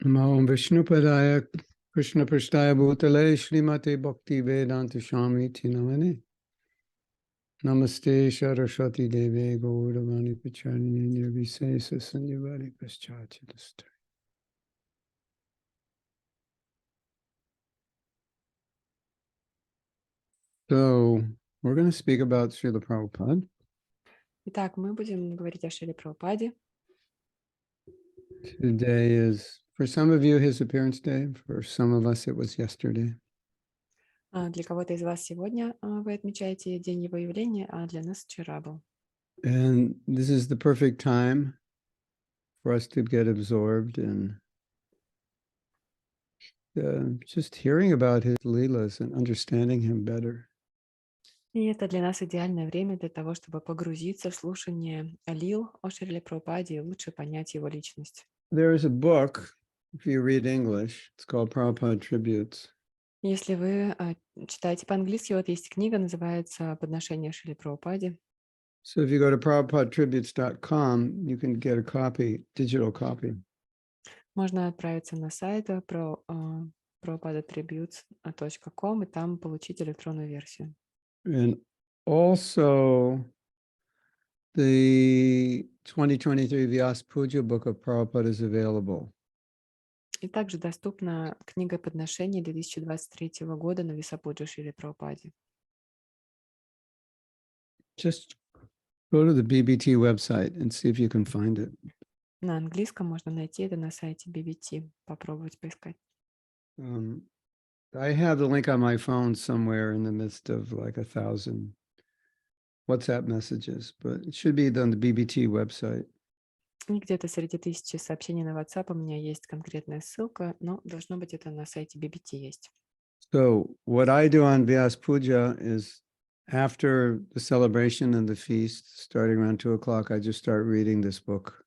Namo Vishnupadaya Krishna Prasthaya Bhutale Srimate Bhakti Vedanta Swamiti Namane Namaste Saraswati Deve Gauravani Pacharani Nirvisesa Sanyavari Paschachitasta. So we're going to speak about Srila Prabhupada. Итак, мы будем говорить о Шриле Прабхупаде. Today is, for some of you, his appearance day. For some of us, it was yesterday. Для кого-то из вас сегодня вы отмечаете День его явления, а для нас вчера был. And this is the perfect time for us to get absorbed in just hearing about his leelas and understanding him better. И это для нас идеальное время для того, чтобы погрузиться в слушание лил о Шриле Прабхупаде и лучше понять его личность. There is a book, if you read English, it's called Prabhupada Tributes. Если вы читаете по-английски, вот есть книга, называется «Подношение Шриле Прабхупаде». So if you go to prabhupadtributes.com, you can get a copy, digital copy. Можно отправиться на сайт prabhupada.tributes.com и там получить электронную версию. And also the 2023 Vyas Puja book of Prabhupada is available. И также доступна книга подношений 2023 года на Висапуджу Шриле Прабхупаде. Just go to the BBT website and see if you can find it. На английском можно найти это на сайте BBT. Попробовать поискать. I have the link on my phone somewhere in the midst of like 1,000 WhatsApp messages, but it should be on the BBT website. И где-то среди 1000 сообщений на WhatsApp у меня есть конкретная ссылка, но должно быть это на сайте BBT есть. So what I do on Vyas Puja is after the celebration and the feast, starting around 2 o'clock, I just start reading this book.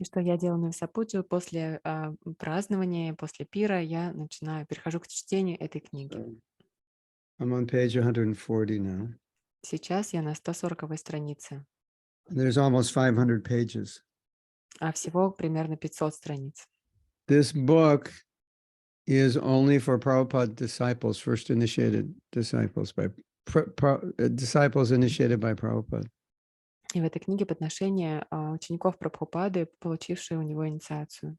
И что я делаю на Висапуджу после празднования, после пира, я перехожу к чтению этой книги. I'm on page 140 now. Сейчас я на 140-й странице. There's almost 500 pages. А всего примерно 500 страниц. This book is only for Prabhupada disciples, first initiated disciples, disciples initiated by Prabhupada. И в этой книге подношения учеников Прабхупады, получившие у него инициацию.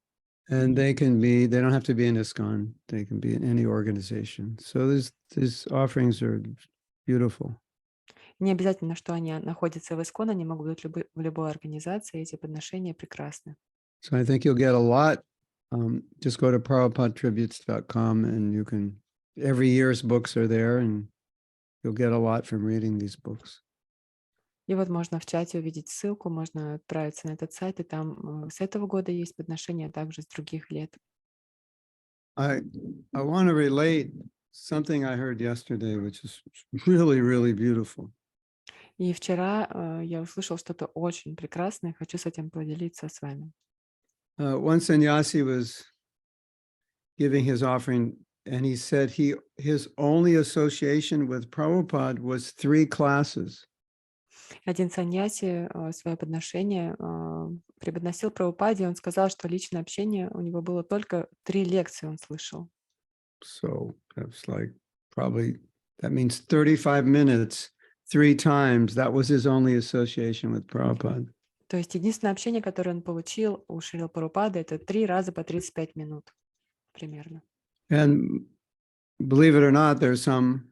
And they don't have to be in ISKCON, they can be in any organization. So these offerings are beautiful. Не обязательно, что они находятся в ISKCON, они могут быть в любой организации, эти подношения прекрасны. So I think you'll get a lot. Just go to prabhupadtributes.com and you can, every year's books are there and you'll get a lot from reading these books. И вот можно в чате увидеть ссылку, можно отправиться на этот сайт, и там с этого года есть подношения, а также с других лет. I want to relate something I heard yesterday, which is really, really beautiful. И вчера я услышал что-то очень прекрасное, хочу с этим поделиться с вами. One sannyasi was giving his offering, and he said his only association with Prabhupada was 3 classes. Один саньяси свое подношение преподносил Прабхупаде, он сказал, что личное общение у него было только 3 лекции, он слышал. So that's like probably, that means 35 minutes, 3 times. That was his only association with Prabhupada. То есть единственное общение, которое он получил у Шрилы Прабхупады, это 3 раза по 35 минут примерно. And believe it or not, there's some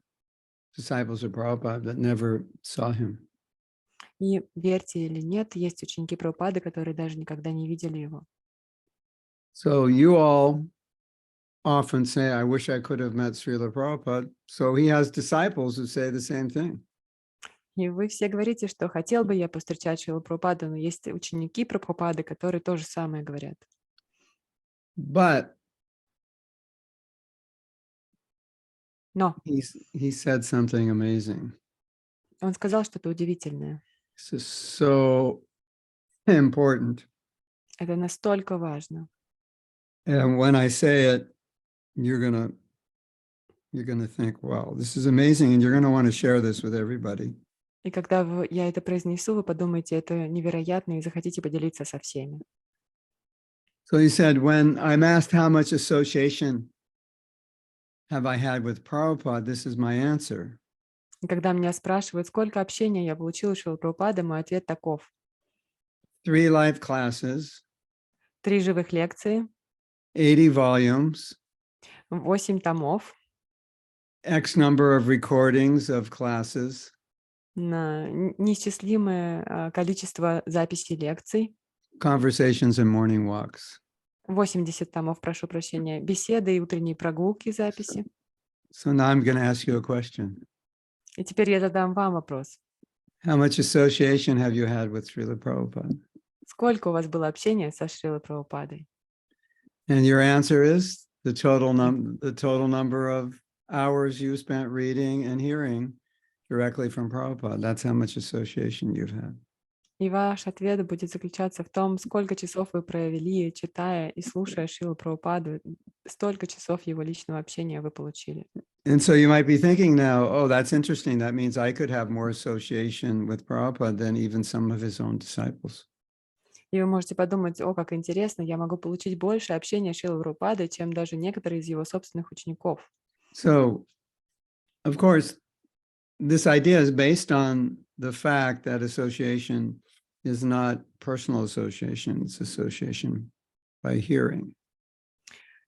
disciples of Prabhupada that never saw him. И верьте или нет, есть ученики Прабхупады, которые даже никогда не видели его. So you all often say, I wish I could have met Srila Prabhupada. So he has disciples who say the same thing. И вы все говорите, что хотел бы я повстречать Шрилу Прабхупаду, но есть ученики Прабхупады, которые то же самое говорят. But Но he said something amazing. он сказал что-то удивительное. This is so important. Это настолько важно. And when I say it, you're gonna think, wow, this is amazing, and you're gonna want to share this with everybody. И когда я это произнесу, вы подумаете, это невероятно, и захотите поделиться со всеми. So he said, when I'm asked how much association have I had with Prabhupada, this is my answer. И когда меня спрашивают, сколько общения я получил у Шрилы Прабхупады, мой ответ таков. 3 live classes, 3 живых лекции, 80 volumes, 8 томов, X number of recordings of classes, неисчислимое количество записей лекций, conversations and morning walks. 80 томов, прошу прощения, беседы и утренние прогулки, записи. So now I'm going to ask you a question. И теперь я задам вам вопрос. How much association have you had with Srila Prabhupada? Сколько у вас было общения со Шрилой Прабхупадой? And your answer is the total number of hours you spent reading and hearing directly from Prabhupada. That's how much association you've had. И ваш ответ будет заключаться в том, сколько часов вы провели, читая и слушая Шрилу Прабхупаду, столько часов его личного общения вы получили. And so you might be thinking now, oh, that's interesting. That means I could have more association with Prabhupada than even some of his own disciples. И вы можете подумать, о, как интересно, я могу получить больше общения с Шрилой Прабхупадой, чем даже некоторые из его собственных учеников. So, of course, this idea is based on the fact that association is not personal association, it's association by hearing.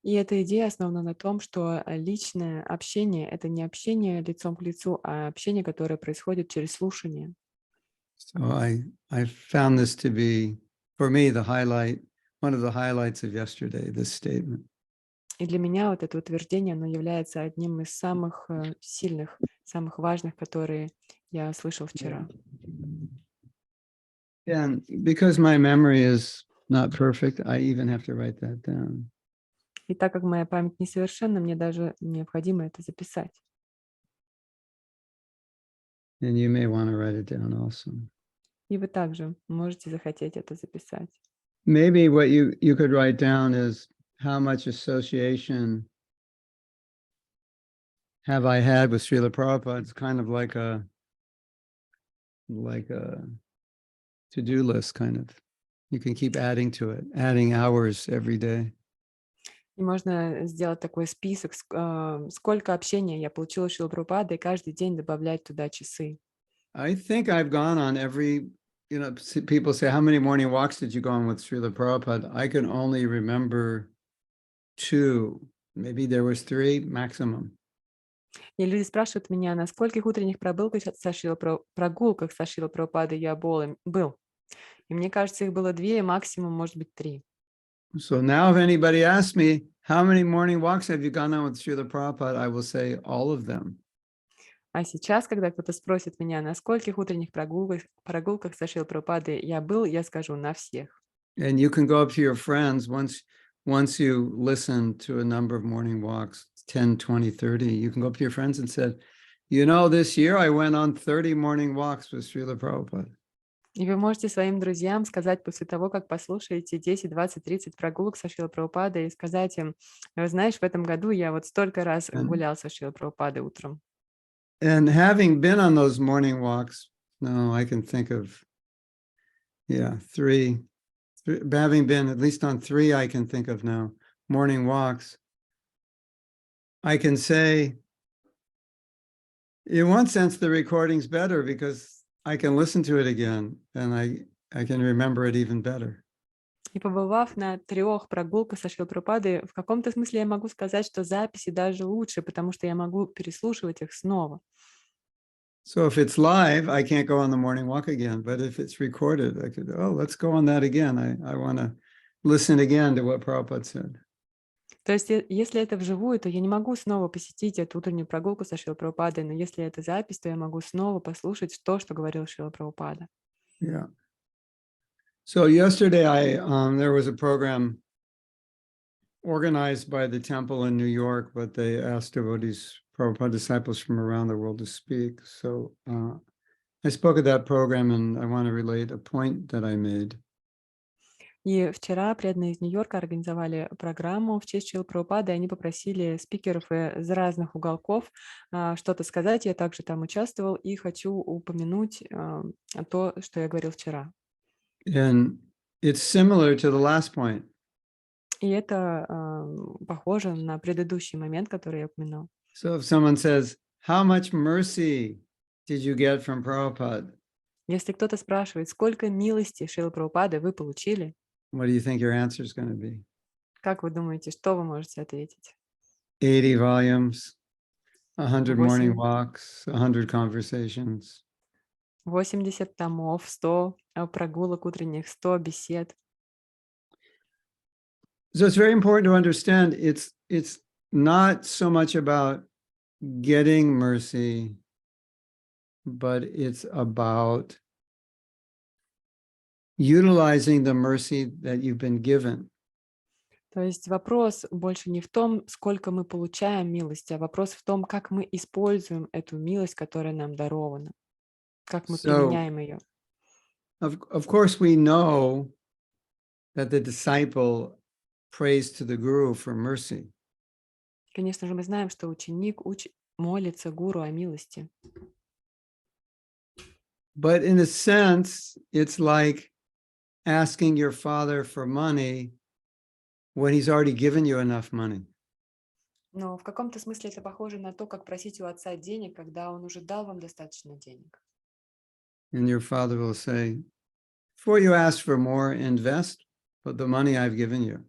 И эта идея основана на том, что личное общение — это не общение лицом к лицу, а общение, которое происходит через слушание. So I found this to be, for me, one of the highlights of yesterday, this statement. И для меня вот это утверждение, оно является одним из самых сильных, самых важных, которые я слышал вчера. And because my memory is not perfect, I even have to write that down. И так как моя память несовершенна, мне даже необходимо это записать. And you may want to write it down also. И вы также можете захотеть это записать. Maybe what you could write down is how much association have I had with Srila Prabhupada. It's kind of like a to-do list, kind of. You can keep adding to it, adding hours every day. И можно сделать такой список, сколько общения я получила у Шрилы Прабхупады, и каждый день добавлять туда часы. I think I've gone on every, people say, how many morning walks did you go on with Srila Prabhupada? I can only remember 2. Maybe there was 3 maximum. И люди спрашивают меня, на скольких утренних прогулках со Шрилой Прабхупадой я был. И мне кажется, их было 2, максимум, может быть, 3. So now if anybody asks me, how many morning walks have you gone on with Srila Prabhupada? I will say all of them. А сейчас, когда кто-то спросит меня, на скольких утренних прогулках со Шрилой Прабхупадой я был, я скажу на всех. And you can go up to your friends once you listen to a number of morning walks, 10, 20, 30, you can go up to your friends and say, this year I went on 30 morning walks with Srila Prabhupada. И вы можете своим друзьям сказать после того, как послушаете 10, 20, 30 прогулок со Шрилой Прабхупадой, и сказать им, знаешь, в этом году я вот столько раз гулял со Шрилой Прабхупадой утром. And having been on those morning walks, I can think of, 3. Having been at least on 3, I can think of now, morning walks, I can say, in one sense, the recording's better because I can listen to it again and I can remember it even better. И побывав на 3 прогулках со Шрилой Прабхупадой, в каком-то смысле я могу сказать, что записи даже лучше, потому что я могу переслушивать их снова. So if it's live, I can't go on the morning walk again. But if it's recorded, I could, let's go on that again. I want to listen again to what Prabhupada said. То есть, если это вживую, то я не могу снова посетить эту утреннюю прогулку со Шрилой Прабхупадой, но если это запись, то я могу снова послушать то, что говорил Шрила Прабхупада. Yeah. So yesterday, there was a program organized by the temple in New York, but they asked devotees, Prabhupada disciples from around the world to speak. So I spoke at that program, and I want to relate a point that I made. И вчера преданные из Нью-Йорка организовали программу в честь Шрилы Прабхупады, и они попросили спикеров из разных уголков что-то сказать. Я также там участвовал и хочу упомянуть то, что я говорил вчера. And it's similar to the last point. И это похоже на предыдущий момент, который я упоминал. So if someone says, how much mercy did you get from Prabhupada? Если кто-то спрашивает, сколько милости Шрилы Прабхупады вы получили, What do you think your answer is going to be? как вы думаете, что вы можете ответить? 80 volumes, 100 morning 8, walks, 100 conversations. 80 томов, 100 прогулок утренних, 100 бесед. So it's very important to understand it's not so much about getting mercy, but it's about utilizing the mercy that you've been given. То есть вопрос больше не в том, сколько мы получаем милости, а вопрос в том, как мы используем эту милость, которая нам дарована, как мы So, применяем ее. of course, we know that the disciple prays to the guru for mercy. Конечно же, мы знаем, что ученик молится гуру о милости. But in a sense, it's like asking your father for money when he's already given you enough money. Но в каком-то смысле это похоже на то, как просить у отца денег, когда он уже дал вам достаточно денег. And your father will say, before you ask for more, invest but the money I've given you.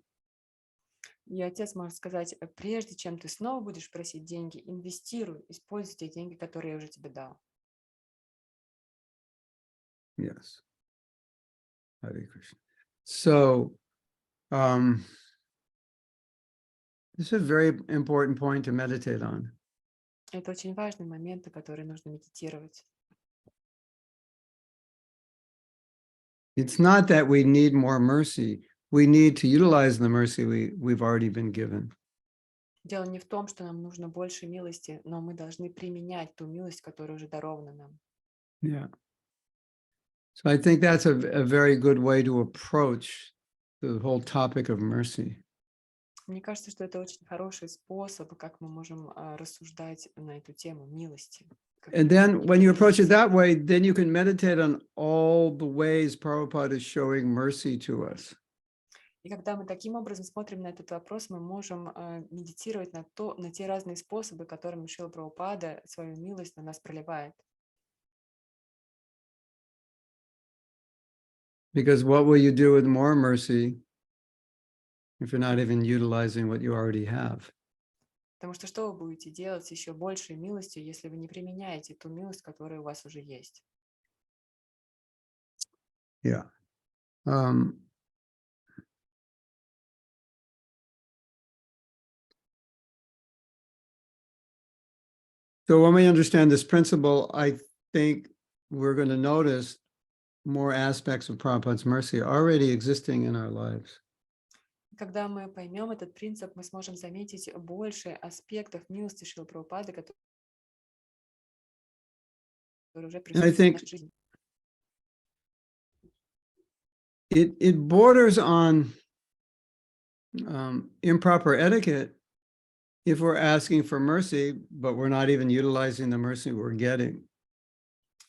И отец может сказать, прежде чем ты снова будешь просить деньги, инвестируй, используй те деньги, которые я уже тебе дал. Yes. Hare Krishna. So, this is a very important point to meditate on. Это очень важный момент, на который нужно медитировать. It's not that we need more mercy. We need to utilize the mercy we've already been given. Дело не в том, что нам нужно больше милости, но мы должны применять ту милость, которая уже дарована нам. Yeah. So I think that's a very good way to approach the whole topic of mercy. Мне кажется, что это очень хороший способ, как мы можем рассуждать на эту тему милости. And then when you approach it that way, then you can meditate on all the ways Prabhupada is showing mercy to us. И когда мы таким образом смотрим на этот вопрос, мы можем медитировать на те разные способы, которыми Шрила Прабхупада свою милость на нас проливает. Because what will you do with more mercy if you're not even utilizing what you already have? Потому что что вы будете делать с еще большей милостью, если вы не применяете ту милость, которая у вас уже есть? Yeah. So when we understand this principle, I think we're going to notice more aspects of Prabhupada's mercy already existing in our lives. Когда мы поймем этот принцип, мы сможем заметить больше аспектов милости Шрилы Прабхупады, которые уже присутствуют в нашей жизни. It borders on improper etiquette if we're asking for mercy, but we're not even utilizing the mercy we're getting.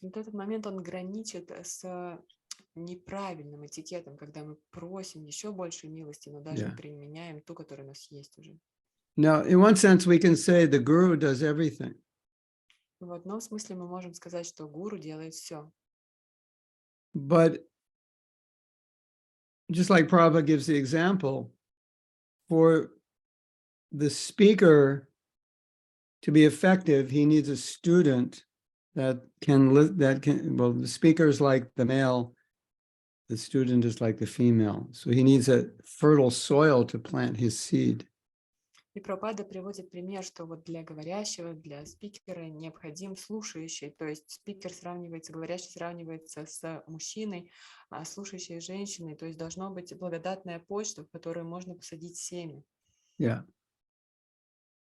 Вот этот момент, он граничит с неправильным этикетом, когда мы просим еще больше милости, но даже не применяем ту, которая у нас есть уже. Now, in one sense, we can say the guru does everything. В одном смысле мы можем сказать, что гуру делает все. But just like Prabhupada gives the example, for the speaker to be effective, he needs a student that can, well, the speaker is like the male, the student is like the female. So he needs a fertile soil to plant his seed. И Прабхупада приводит пример, что вот для говорящего, для спикера необходим слушающий, то есть спикер сравнивается, говорящий сравнивается с мужчиной, а слушающей с женщиной, то есть должно быть благодатная почва, в которую можно посадить семя. Yeah.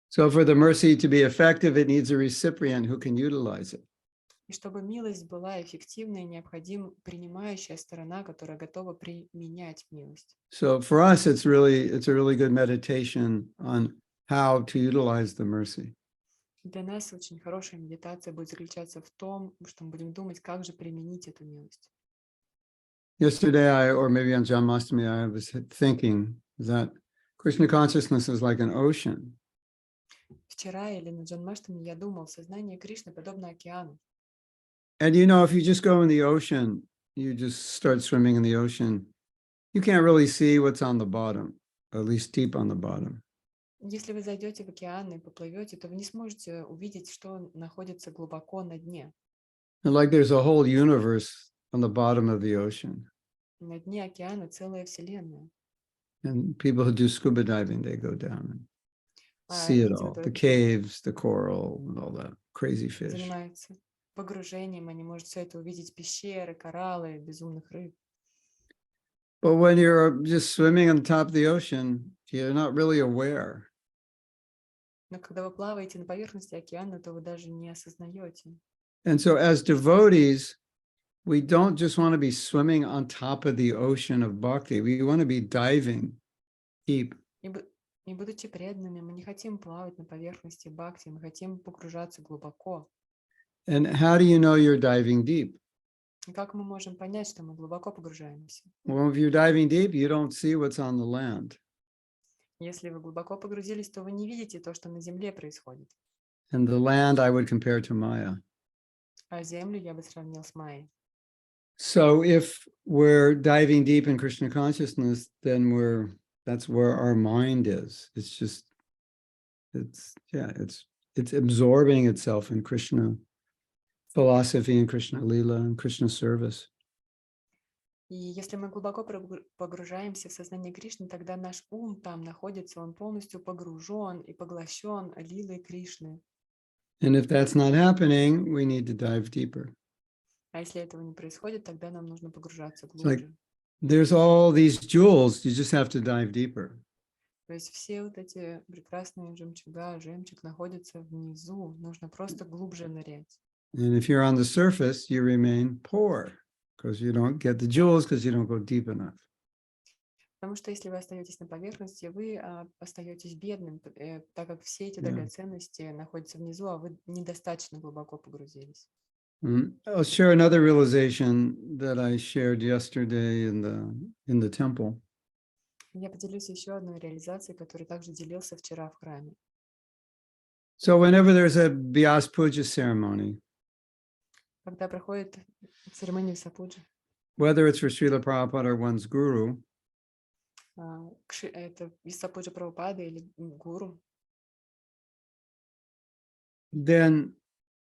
So for the mercy to be effective, it needs a recipient who can utilize it. И чтобы милость была эффективной, необходим принимающая сторона, которая готова применять милость. So for us, it's a really good meditation on how to utilize the mercy. Для нас очень хорошая медитация будет заключаться в том, что мы будем думать, как же применить эту милость. Yesterday, or maybe on Janmashtami, I was thinking that Krishna consciousness is like an ocean. Вчера или на Джанмаштами я думал, сознание Кришны подобно океану. And if you just go in the ocean, you just start swimming in the ocean, you can't really see what's on the bottom, or at least deep on the bottom. Если вы зайдете в океан и поплывете, то вы не сможете увидеть, что находится глубоко на дне. And like there's a whole universe on the bottom of the ocean. На дне океана целая вселенная. And people who do scuba diving, they go down and see it Люди, all. The которые caves, the coral, and all that crazy fish. занимаются погружением, они могут все это увидеть: пещеры, кораллы, безумных рыб. But when you're just swimming on top of the ocean, you're not really aware. Но когда вы плаваете на поверхности океана, то вы даже не осознаете. And so as devotees, we don't just want to be swimming on top of the ocean of bhakti. We want to be diving deep. И будучи преданными, мы не хотим плавать на поверхности бхакти, мы хотим погружаться глубоко. And how do you know you're diving deep? И как мы можем понять, что мы глубоко погружаемся? Well, if you're diving deep, you don't see what's on the land. Если вы глубоко погрузились, то вы не видите то, что на земле происходит. And the land I would compare to Maya. А землю я бы сравнил с Майей. So if we're diving deep in Krishna consciousness, then that's where our mind is. It's absorbing itself in Krishna philosophy and Krishna Lila and Krishna service. И если мы глубоко погружаемся в сознание Кришны, тогда наш ум там находится, он полностью погружен и поглощен лилой Кришны. And if that's not happening, we need to dive deeper. А если этого не происходит, тогда нам нужно погружаться like- глубже. There's all these jewels, you just have to dive deeper. То есть все вот эти прекрасные жемчуг находятся внизу, нужно просто глубже нырять. And if you're on the surface, you remain poor because you don't get the jewels because you don't go deep enough. Потому что если вы остаетесь на поверхности, вы остаетесь бедным, так как все эти драгоценности находятся внизу, а вы недостаточно глубоко погрузились. I'll share another realization that I shared yesterday in the temple. Я поделюсь еще одной реализацией, которую также делился вчера в храме. So whenever there's a Vyas Puja ceremony, Когда проходит церемония Висапуджи, whether it's for Srila Prabhupada or one's guru, это Висапуджа Прабхупады или гуру, then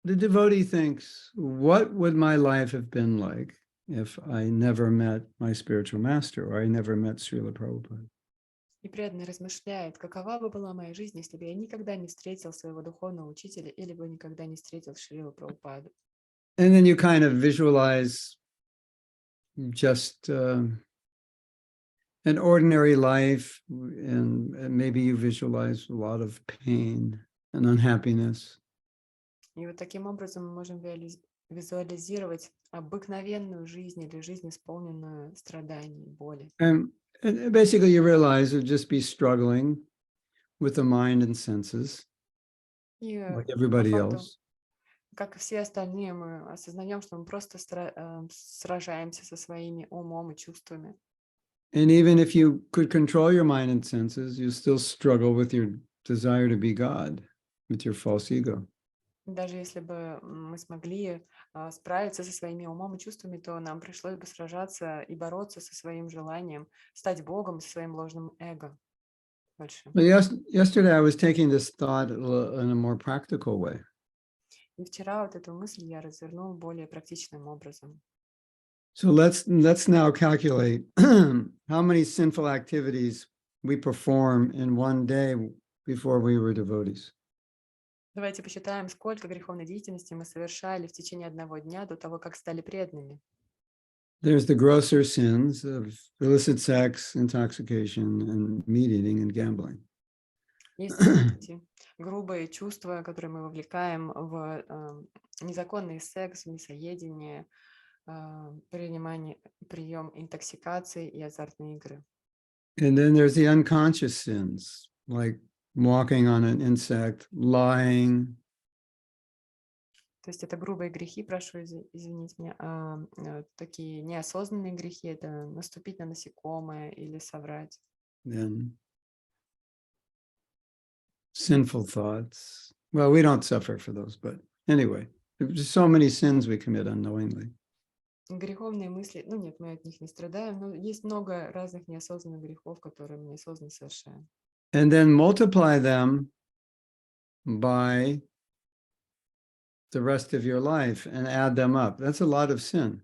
the devotee thinks, what would my life have been like if I never met my spiritual master or I never met Srila Prabhupada? и преданный размышляет, какова бы была моя жизнь, если бы я никогда не встретил своего духовного учителя или бы никогда не встретил Шрилу Прабхупаду. And then you kind of visualize just an ordinary life, and maybe you visualize a lot of pain and unhappiness. И вот таким образом мы можем визуализировать обыкновенную жизнь или жизнь, исполненную страданий, боли. And basically you realize you'll just be struggling with the mind and senses, И like по everybody факту, else. как и все остальные, мы осознаем, что мы просто сражаемся со своими умом и чувствами. And even if you could control your mind and senses, you still struggle with your desire to be God, with your false ego. Даже если бы мы смогли справиться со своими умом и чувствами, то нам пришлось бы сражаться и бороться со своим желанием стать Богом, со своим ложным эго. Большим. But yesterday I was taking this thought in a more practical way. И вчера вот эту мысль я развернул более практичным образом. So let's now calculate how many sinful activities we perform in one day before we were devotees. Давайте посчитаем, сколько греховной деятельности мы совершали в течение одного дня до того, как стали преданными. There's the grosser sins of illicit sex, intoxication, and meat eating and gambling. Есть эти грубые чувства, которые мы вовлекаем в незаконный секс, мясоедение, прием интоксикации и азартные игры. And then there's the unconscious sins, like walking on an insect, lying. То есть это грубые грехи, прошу извинить меня, такие неосознанные грехи, это наступить на насекомое или соврать. Then sinful thoughts. Well, we don't suffer for those, but anyway, there's just so many sins we commit unknowingly. Греховные мысли, ну нет, мы от них не страдаем, но есть много разных неосознанных грехов, которые мы неосознанно совершаем. And then multiply them by the rest of your life and add them up. That's a lot of sin.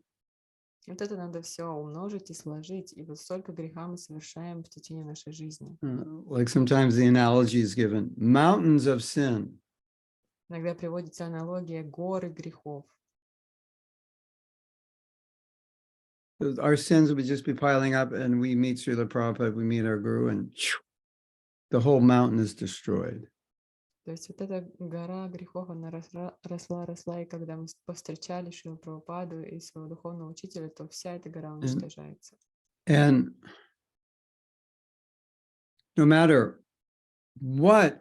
Вот это надо все умножить и сложить, и вот столько греха мы совершаем в течение нашей жизни. Like sometimes the analogy is given, mountains of sin. Иногда приводится аналогия горы грехов. Our sins would just be piling up, and we meet Srila Prabhupada, we meet our guru, and the whole mountain is destroyed. То есть вот эта гора грехов, она росла, и когда мы повстречали Шрилу Прабхупаду и своего духовного учителя, то вся эта гора уничтожается. And no matter what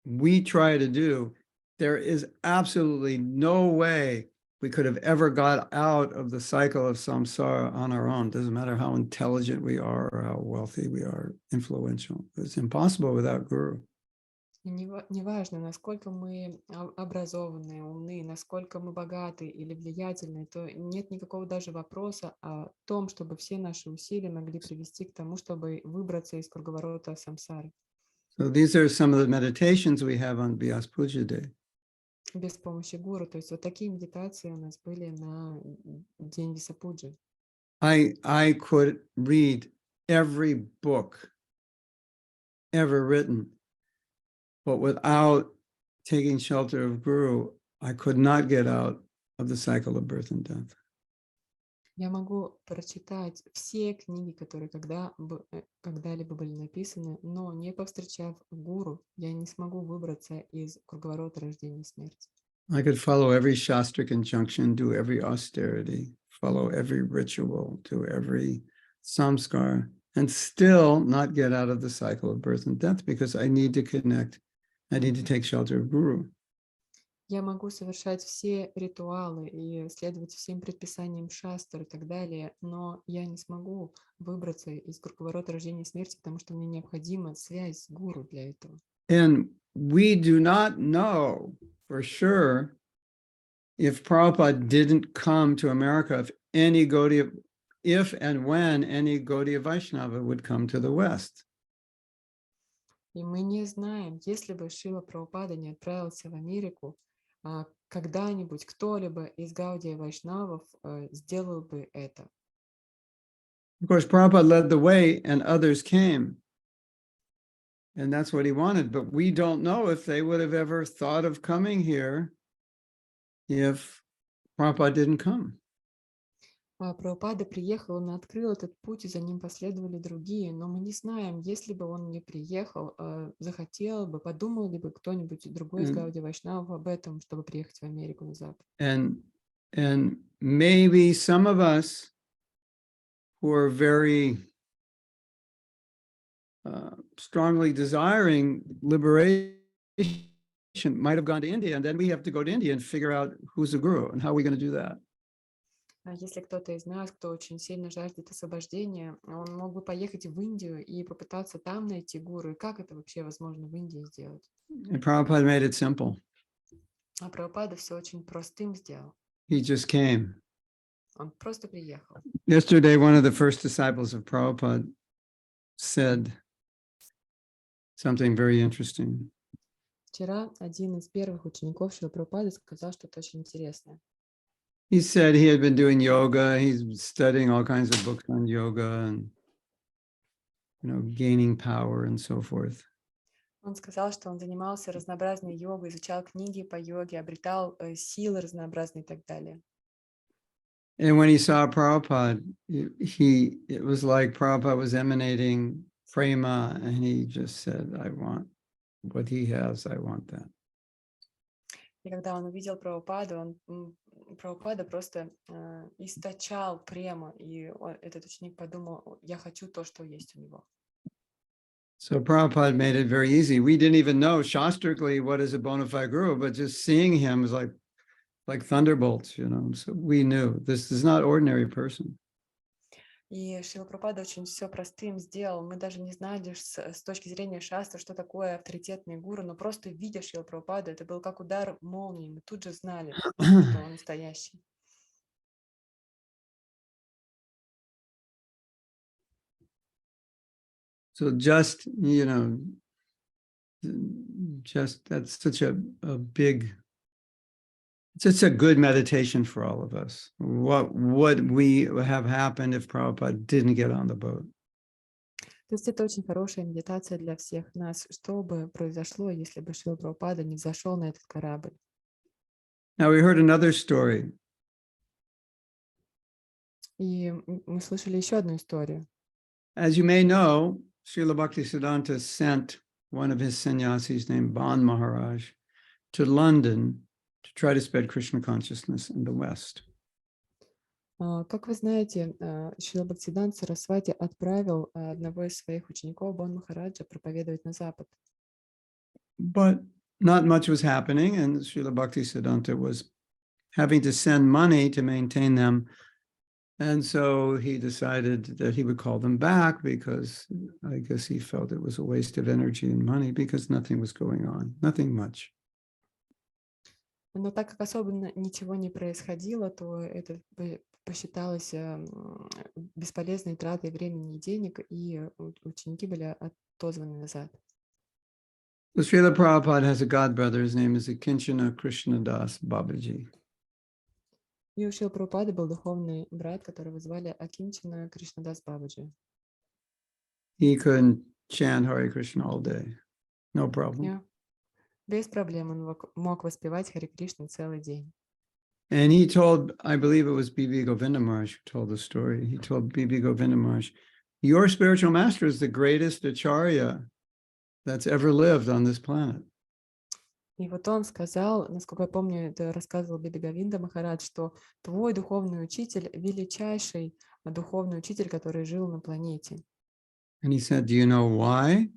we try to do, there is absolutely no way we could have ever got out of the cycle of samsara on our own. Doesn't matter how intelligent we are or how wealthy we are, influential. It's impossible without guru. И неважно, насколько мы образованные, умны, насколько мы богаты или влиятельны, то нет никакого даже вопроса о том, чтобы все наши усилия могли привести к тому, чтобы выбраться из круговорота самсары. So these are some of the meditations we have on Vyas Puja Day. Без помощи гуру. То есть вот такие медитации у нас были на День Висапуджи. I could read every book ever written, but without taking shelter of Guru, I could not get out of the cycle of birth and death. Я могу прочитать все книги, которые когда-либо были написаны, но не повстречав гуру, я не смогу выбраться из круговорота рождения и смерти. I could follow every shastric injunction, do every austerity, follow every ritual, do every samskar, and still not get out of the cycle of birth and death because I need to connect. I need to take shelter of Guru. Я могу совершать все ритуалы и следовать всем предписаниям шастр и так далее, но я не смогу выбраться из круговорота рождения и смерти, потому что мне необходима связь с гуру для этого. And we do not know for sure if Prabhupada didn't come to America, if and when any Gaudiya Vaishnava would come to the West. И мы не знаем, если бы Шрила Прабхупада не отправился в Америку, когда-нибудь кто-либо из Гаудия Вайшнавов сделал бы это. Of course, Prabhupada led the way and others came. And that's what he wanted. But we don't know if they would have ever thought of coming here if Prabhupada didn't come. Прабхупада приехал, он открыл этот путь, и за ним последовали другие. Но мы не знаем, если бы он не приехал, захотел бы, подумал ли бы кто-нибудь другой из Гаудия Вайшнавов об этом, чтобы приехать в Америку на Запад. And maybe some of us who are very strongly desiring liberation might have gone to India, and then we have to go to India and figure out who's the guru and how are we going to do that. Если кто-то из нас, кто очень сильно жаждет освобождения, он мог бы поехать в Индию и попытаться там найти гуру. И как это вообще возможно в Индии сделать? And Prabhupada made it simple. А Прабхупада все очень простым сделал. He just came. Он просто приехал. Yesterday, one of the first disciples of Prabhupada said something very interesting. Вчера один из первых учеников Шрилы Прабхупады сказал что-то очень интересное. He said he had been doing yoga. He's been studying all kinds of books on yoga and, gaining power and so forth. Он сказал, что он занимался разнообразной йогой, изучал книги по йоге, обретал силы разнообразные и так далее. And when he saw Prabhupada, it was like Prabhupada was emanating prema, and he just said, I want what he has, I want that. И когда он увидел Прабхупаду, Прабхупада просто источал прему, и этот ученик подумал, я хочу то, что есть у него. So Prabhupada made it very easy. We didn't even know shastrically what is a bona fide guru, but just seeing him was like thunderbolts, So we knew this is not ordinary person. И Шрила Прабхупада очень все простым сделал. Мы даже не знали с точки зрения шастры, что такое авторитетный гуру, но просто видя Шрила Прабхупаду, это был как удар молнии. Мы тут же знали, что он настоящий. So just, just that's such a big, it's a good meditation for all of us. What would we have happened if Prabhupada didn't get on the boat? То есть это очень хорошая медитация для всех нас. Что бы произошло, если бы Шрила Прабхупада не взошел на этот корабль? Now we heard another story. И мы слышали еще одну историю. As you may know, Srila Bhaktisiddhanta sent one of his sannyasis named Ban Maharaj to London to try to spread Krishna consciousness in the West. Как вы знаете, Шрила Бхактисиддханта Сарасвати отправил одного из своих учеников, Бон Махараджа, проповедовать на Запад. But not much was happening, and Srila Bhaktisiddhanta was having to send money to maintain them. And so he decided that he would call them back because I guess he felt it was a waste of energy and money because nothing was going on, nothing much. Но так как особенно ничего не происходило, то это посчиталось бесполезной тратой времени и денег, и ученики были отозваны назад. So Srila Prabhupada has a godbrother, his name is Akinchana Krishnadas Babaji. И у Шрилы Прабхупады был духовный брат, которого звали Акинчана Кришнадас Бабаджи. He could chant Hare Krishna all day, no problem. Без проблем он мог воспевать Харе Кришну целый день. And he told, I believe it was B.B. Govinda Maharaj who told the story. He told B.B. Govinda Maharaj, your spiritual master is the greatest acharya that's ever lived on this planet. И вот он сказал, насколько я помню, это рассказывал Биби Говинда Махарадж, что твой духовный учитель величайший духовный учитель, который жил на планете. And he said, do you know why?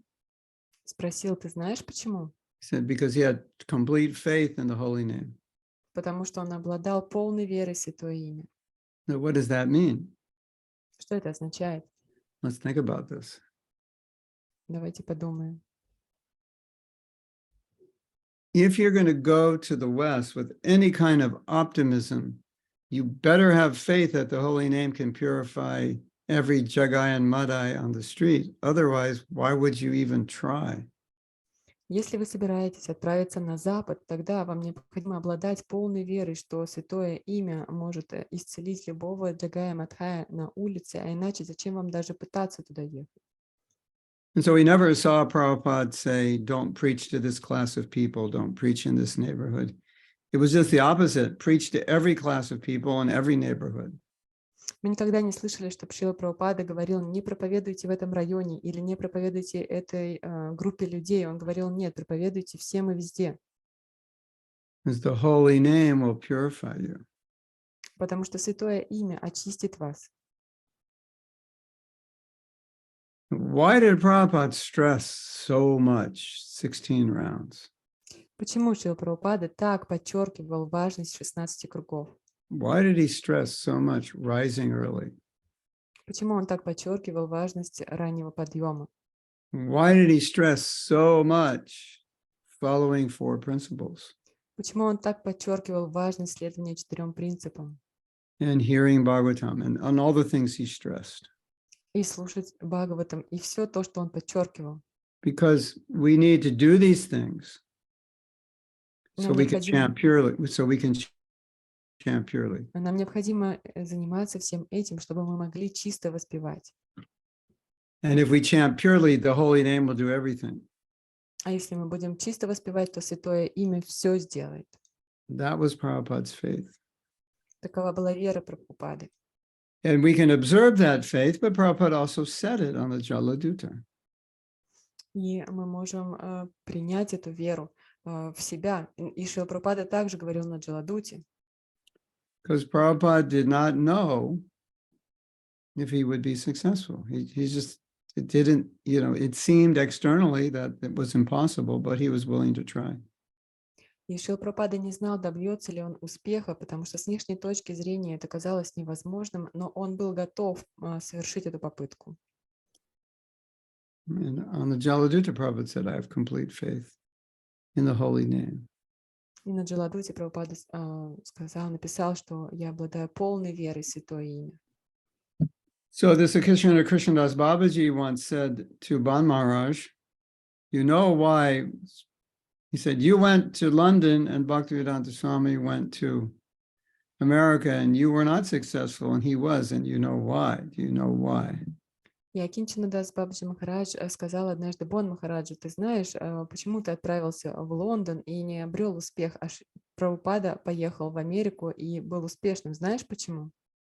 Спросил, ты знаешь почему? He said, because he had complete faith in the holy name. Потому что он обладал полной верой в Святое Имя. Now, what does that mean? Что это означает? Let's think about this. Давайте подумаем. If you're going to go to the West with any kind of optimism, you better have faith that the holy name can purify every Jagai and Madai on the street. Otherwise, why would you even try? Если вы собираетесь отправиться на Запад, тогда вам необходимо обладать полной верой, что Святое Имя может исцелить любого Джагая Мадхая на улице, а иначе зачем вам даже пытаться туда ехать? And so we never saw Prabhupada say, don't preach to this class of people, don't preach in this neighborhood. It was just the opposite, preach to every class of people in every neighborhood. Мы никогда не слышали, чтобы Шрила Прабхупада говорил, не проповедуйте в этом районе или не проповедуйте этой группе людей. Он говорил, нет, проповедуйте всем и везде. Because the holy name will purify you. Потому что Святое Имя очистит вас. Why did Prabhupada stress so much 16 rounds? Почему Шрила Прабхупада так подчеркивал важность 16 кругов? Why did he stress so much rising early? Почему он так подчеркивал важность раннего подъема? Why did he stress so much following 4 principles? Почему он так подчеркивал важность следования 4 принципам? And hearing Bhagavatam and on all the things he stressed. И слушать Бхагаватам, и все то, что он подчеркивал. Because we need to do these things so we can chant purely, Нам необходимо заниматься всем этим, чтобы мы могли чисто воспевать. And if we chant purely, the holy name will do everything. А если мы будем чисто воспевать, то Святое Имя все сделает. That was Prabhupada's faith. Такова была вера Прабхупады. And we can observe that faith, but Prabhupada also said it on the Jaladuta. И мы можем принять эту веру в себя. И Шрила Прабхупада также говорил на Джаладуте. Because Prabhupada did not know if he would be successful. He just, it didn't, it seemed externally that it was impossible, but he was willing to try. И Шрила Прабхупада не знал, добьется ли он успеха, потому что с внешней точки зрения это казалось невозможным, но он был готов совершить эту попытку. And on the Jaladutta, Prabhupada said, I have complete faith in the holy name. И на Джаладуте Прабхупада написал, что я обладаю полной верой в Святое Имя. So this Akishana Krishnadas Babaji once said to Ban Maharaj, you know why, he said, you went to London and Bhaktivedanta Swami went to America and you were not successful and he was, and you know why. Do you know why? И Акинчанадас Бабаджи Махарадж сказал однажды Бон Махараджу, ты знаешь, почему ты отправился в Лондон и не обрел успех, а Прабхупада поехал в Америку и был успешным. Знаешь почему?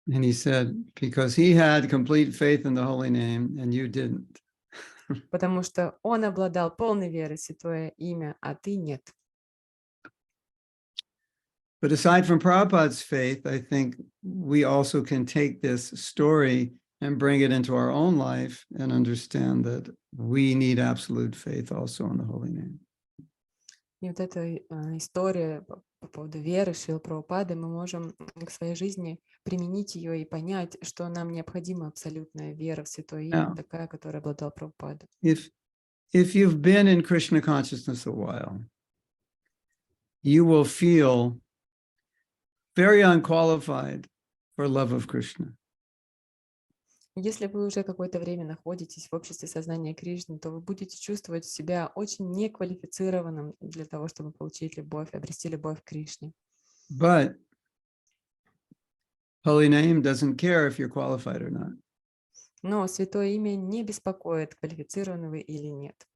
And he said, because he had complete faith in the holy name and you didn't. Потому что он обладал полной верой в Святое Имя, а ты нет. But aside from Prabhupada's faith, I think we also can take this story and bring it into our own life and understand that we need absolute faith also in the holy name. И вот эта история по поводу веры Шрилы Прабхупады, мы можем к своей жизни применить ее и понять, что нам необходима абсолютная вера в Святое Имя, такая, которая обладал Прабхупада. If you've been in Krishna consciousness a while, you will feel very unqualified for love of Krishna. Если вы уже какое-то время находитесь в обществе сознания Кришны, то вы будете чувствовать себя очень неквалифицированным для того, чтобы получить любовь, обрести любовь к Кришне. But holy name doesn't care if you're qualified or not. Но Святое Имя не беспокоит, квалифицированы вы или нет.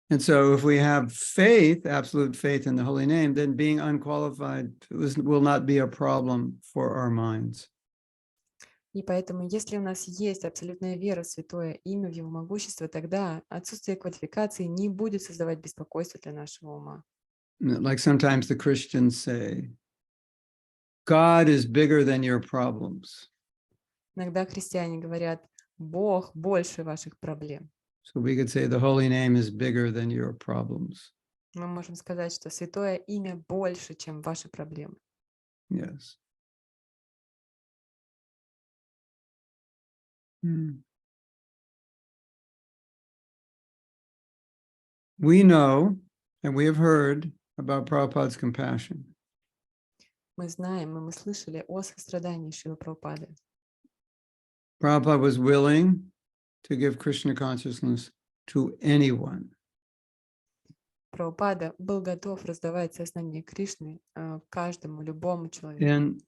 And so if we have faith, absolute faith in the holy name, then being unqualified will not be a problem for our minds. И поэтому, если у нас есть абсолютная вера в Святое Имя, в Его могущество, тогда отсутствие квалификации не будет создавать беспокойство для нашего ума. Like sometimes the Christians say, God is bigger than your problems. Иногда христиане говорят, Бог больше ваших проблем. So we could say the holy name is bigger than your problems. Мы можем сказать, что Святое Имя больше, чем ваши проблемы. Yes. We know and we have heard about Prabhupada's compassion. Мы знаем, и мы слышали о сострадании Шрилы Прабхупады. Prabhupada was willing to give Krishna consciousness to anyone. Прабхупада был готов раздавать сознание Кришны каждому, любому человеку. And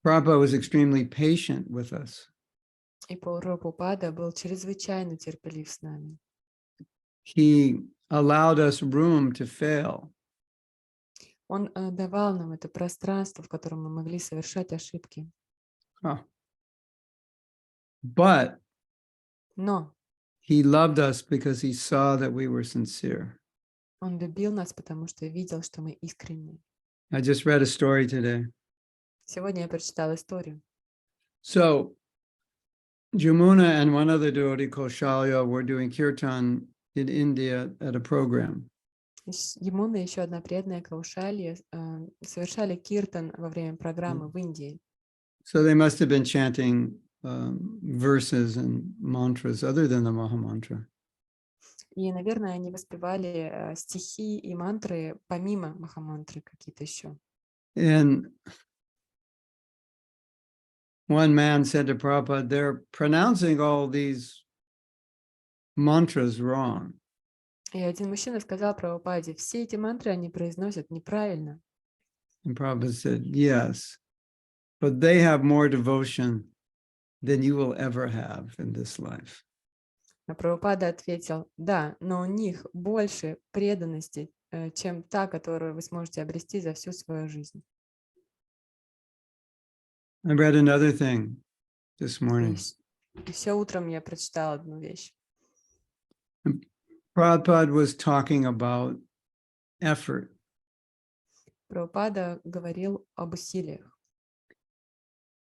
Prabhupada was extremely patient with us. И Прабхупада был чрезвычайно терпелив с нами. He allowed us room to fail. Он давал нам это пространство, в котором мы могли совершать ошибки. But Но he loved us because he saw that we were sincere. он любил нас, потому что видел, что мы искренни. I just read a story today. Сегодня я прочитала историю. So Jamuna and one other devotee, Kaushalya, were doing kirtan in India at a program. Ямуна и еще одна преданная Каушалья совершали киртан во время программы в Индии. So they must have been chanting verses and mantras other than the Mahamantra. И, наверное, они воспевали стихи и мантры помимо Махамантры какие-то еще. And one man said to Prabhupada, they're pronouncing all these mantras wrong. И один мужчина сказал Прабхупаде, все эти мантры они произносят неправильно. And Prabhupada said, yes, but they have more devotion than you will ever have in this life. А Прабхупада ответил, да, но у них больше преданности, чем та, которую вы сможете обрести за всю свою жизнь. I read another thing this morning. И все утром я прочитала одну вещь. Prabhupada was talking about effort. Прабхупада говорил об усилиях.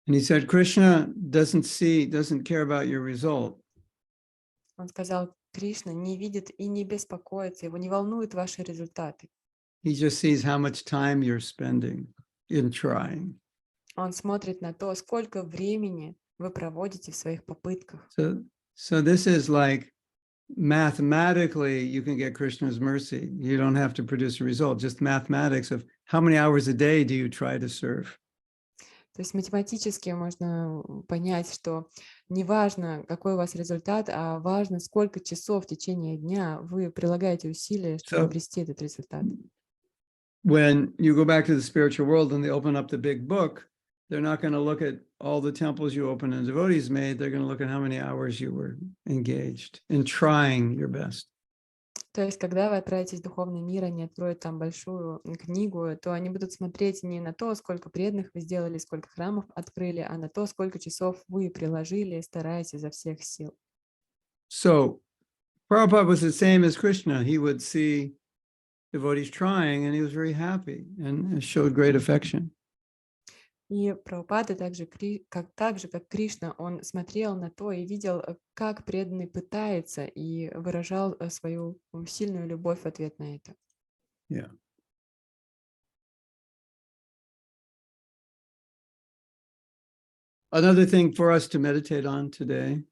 And he said, Krishna doesn't care about your result. Он сказал, Кришна не видит и не беспокоится, его не волнуют ваши результаты. He just sees how much time you're spending in trying. Он смотрит на то, сколько времени вы проводите в своих попытках. So this is like mathematically you can get Krishna's mercy. You don't have to produce a result, just mathematics of how many hours a day do you try to serve. То есть математически можно понять, что не важно, какой у вас результат, а важно, сколько часов в течение дня вы прилагаете усилия, чтобы So обрести этот результат. when you go back to the spiritual world and they open up the big book, they're not going to look at all the temples you opened and devotees made. They're going to look at how many hours you were engaged in trying your best. То есть, когда вы отправитесь в духовный мир, они откроют там большую книгу, то они будут смотреть не на то, сколько преданных вы сделали, сколько храмов открыли, а на то, сколько часов вы приложили, стараясь изо всех сил. So Prabhupada was the same as Krishna. He would see devotees trying and he was very happy and showed great affection. И Прабхупада так же, как Кришна, он смотрел на то и видел, как преданный пытается, и выражал свою сильную любовь в ответ на это. Yeah. Another thing for us to meditate on today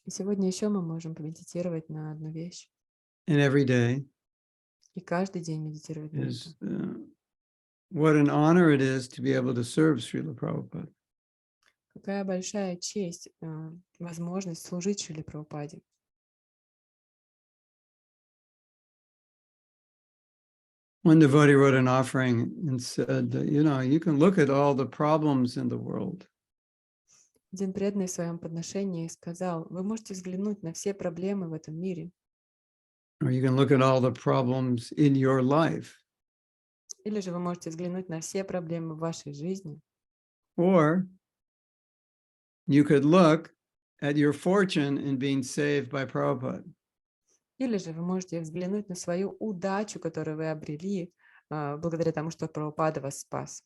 И сегодня еще мы можем помедитировать на одну вещь, and every day и каждый день медитировать на это. is what an honor it is to be able to serve Srila Prabhupada. Какая большая честь, возможность служить Шриле Прабхупаде. One devotee wrote an offering and said, you can look at all the problems in the world. Один преданный в своем подношении сказал: вы можете взглянуть на все проблемы в этом мире, Or you can look at all the problems in your life. или же вы можете взглянуть на все проблемы в вашей жизни, Or you could look at your fortune in being saved by Prabhupada. или же вы можете взглянуть на свою удачу, которую вы обрели благодаря тому, что Прабхупада вас спас.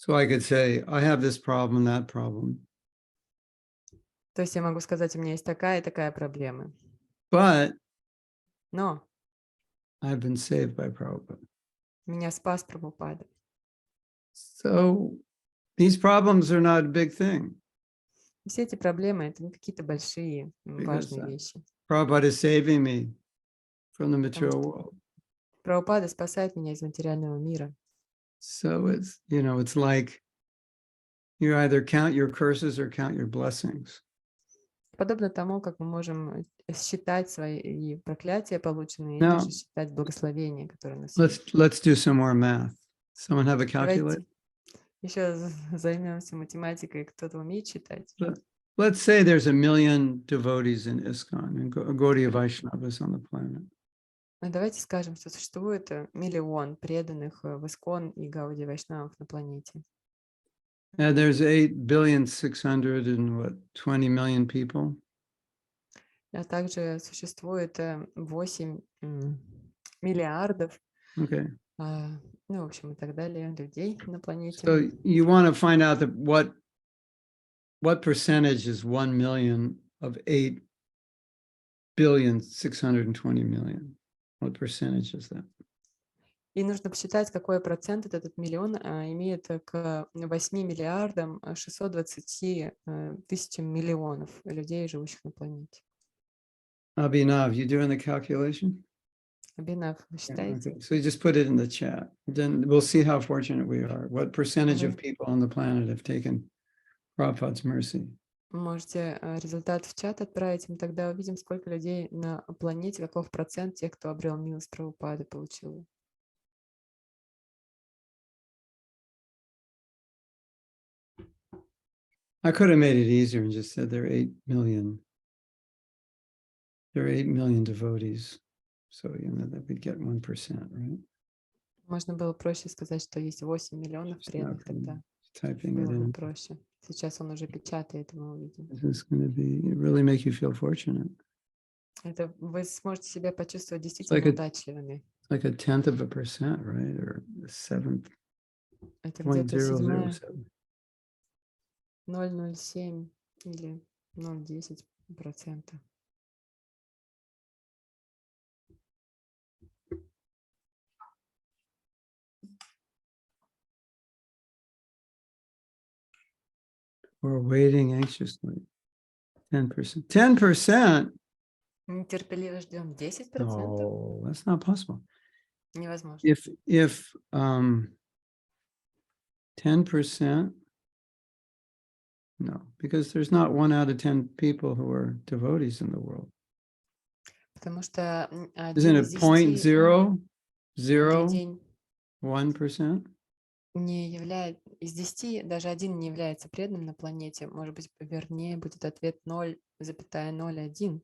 So I could say, I have this problem, that problem. То есть я могу сказать, у меня есть такая и такая проблема, But но I've been saved by Prabhupada. меня спас Прабхупада. So these problems are not a big thing И все эти проблемы — это не какие-то большие, because важные вещи. Prabhupada is saving me from the Потому material что world. Прабхупада спасает меня из материального мира. So it's like you either count your curses or count your blessings. Подобно тому, как мы можем считать свои проклятия полученные, или Now, же считать благословения, которые у нас есть. let's do some more math. Someone have a calculator? Давайте еще займемся математикой. Кто-то умеет считать? Let's say there's 1 million devotees in ISKCON and Gaudiya Vaishnavas on the planet. Давайте скажем, что существует 1 миллион преданных в Искон и Гауди Вайшнавов на планете. And there's 8,620 million people. А также существует 8 миллиардов, Okay. ну, в общем, и так далее, людей на планете. So you want to find out what percentage is 1 million of 8,620 million? What percentage is that? И нужно посчитать, какой процент этот миллион имеет к 8 миллиардам 620 тысячам миллионов людей, живущих на планете. Abhinav, you doing the calculation? Абинав, вы считаете? Okay. So you just put it in the chat. Then we'll see how fortunate we are. What percentage of people on the planet have taken Prabhupada's mercy? Можете результат в чат отправить, мы тогда увидим, сколько людей на планете, каков процент тех, кто обрел милость Прабхупады, получил. I could have made it easier and just said there are 8 million. There are 8 million devotees. So, that we'd get 1%, right? Можно было проще сказать, что есть 8 миллионов преданных тогда. Было бы проще. Сейчас он уже печатает, мы увидим. This is going to be really make you feel fortunate. Это вы сможете себя почувствовать действительно удачливыми. Like a 0.1%, right? Or 7. Это где-то 0,07 или 0,10%. We're waiting anxiously. 10%. 10%? Нетерпеливо ждем 10%? No, that's not possible. Невозможно. If 10%, no, because there's not 1 out of 10 people who are devotees in the world. Потому что Isn't один it из 10 0.001%? людей не является, из 10 даже один не является преданным на планете. Может быть, вернее, будет ответ 0,01%.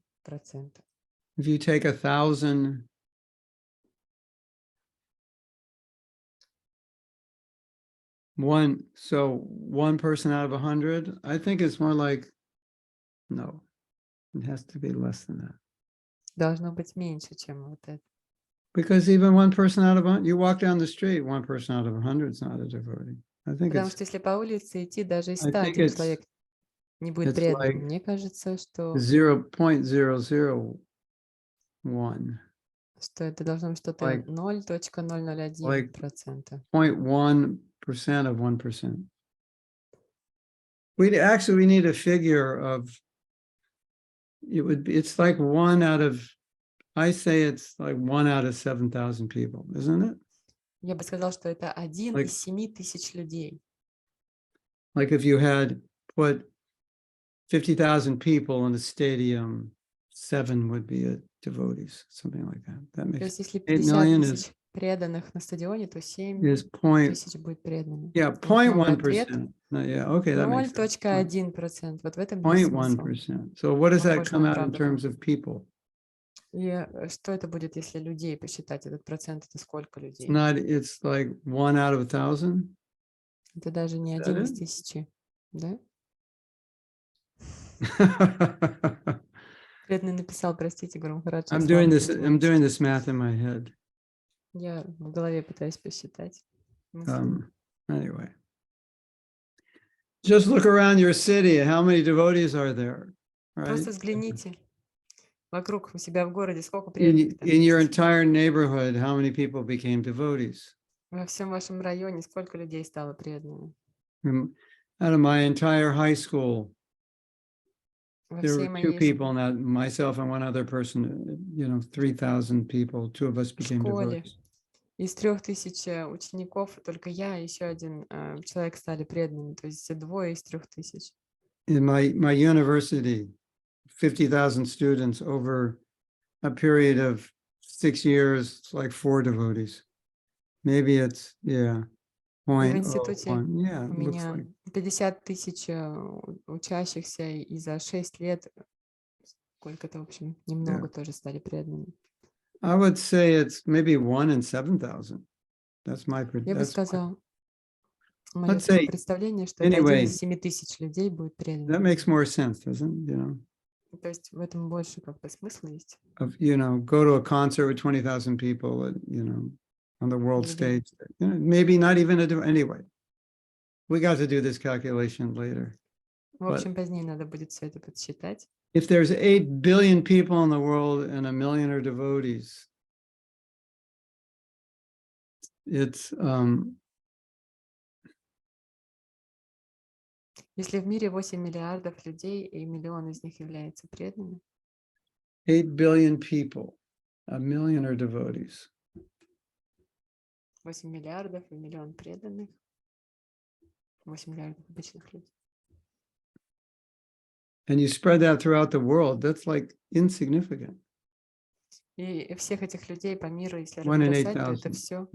If you take 1,000 one person out of 100, I think it's more like, no, it has to be less than that. Должно быть меньше, чем вот это. Because even 1 person out of 100, you walk down the street, 1 person out of 100 is not a devotee. I think Потому что если по улице идти, даже из 100 think один it's- человек не будет it's преданным. like Мне кажется, что 0.001. это должно быть что-то Like 0,001%. 0.1% of 1%. We need a figure of, it's like 1 out of, I say it's like 1 out of 7,000 people, isn't it? Я бы сказал, что это 1 Like- из 7 тысяч людей. Like if you had put 50,000 people in a stadium, 7 would be devotees, something like that. That То makes есть если 8 50 million тысяч преданных на стадионе, то 7 is point, тысяч будет преданными. yeah, И мой ответ 0.1%. No, yeah, okay, that makes sense. 0,1%. Вот в этом есть смысл. 0.1%. So what does that Похоже come на out in правду. terms of people? И что это будет, если людей посчитать? Этот процент — это сколько людей? It's like 1 out of 1,000. Это даже не Is 1 that из it? 1000, да? Преданный написал, простите, Гурмахарадж, I'm я doing слабо this math in my head. Я в голове пытаюсь посчитать. Anyway. Just look around your city. How many devotees are there? Right? Просто взгляните вокруг у себя в городе, сколько In, преданных там in your есть. entire neighborhood, how many people became devotees? Во всем вашем районе сколько людей стало преданными? Out of my entire high school, Во there всей were 2 моей people, not myself and 1 other person, 3,000 people, 2 of us became школе devotees. из 3000 учеников только я и еще один человек стали преданными, то есть 2 из 3000. In my university, 50,000 students over a period of 6 years, it's like 4 devotees. Maybe it's, yeah, В институте 0.01. Yeah, у it looks меня like. 50 тысяч учащихся, и за 6 лет, сколько-то, в общем, немного тоже стали преданными. I would say it's maybe 1 in 7,000. That's my Я бы that's сказал, мое let's say, представление, что это 1 anyway, из 7000 людей будет that преданным. makes more sense, doesn't it? То есть в этом больше как бы смысла есть. Of, go to a concert with 20,000 people, on the world Или stage. Maybe not even anyway. We got to do this calculation later. В общем, позднее надо будет все это подсчитать. If there's 8 billion people in the world and 1 million are devotees, it's Если в мире 8 миллиардов людей, и 1 миллион из них является преданными, 8 billion people, 1 million are devotees. 8 миллиардов и 1 миллион преданных, 8 миллиардов обычных людей. And you spread that throughout the world, that's like insignificant. И всех этих людей по миру, если 1 in разбросать, то это 8,000. все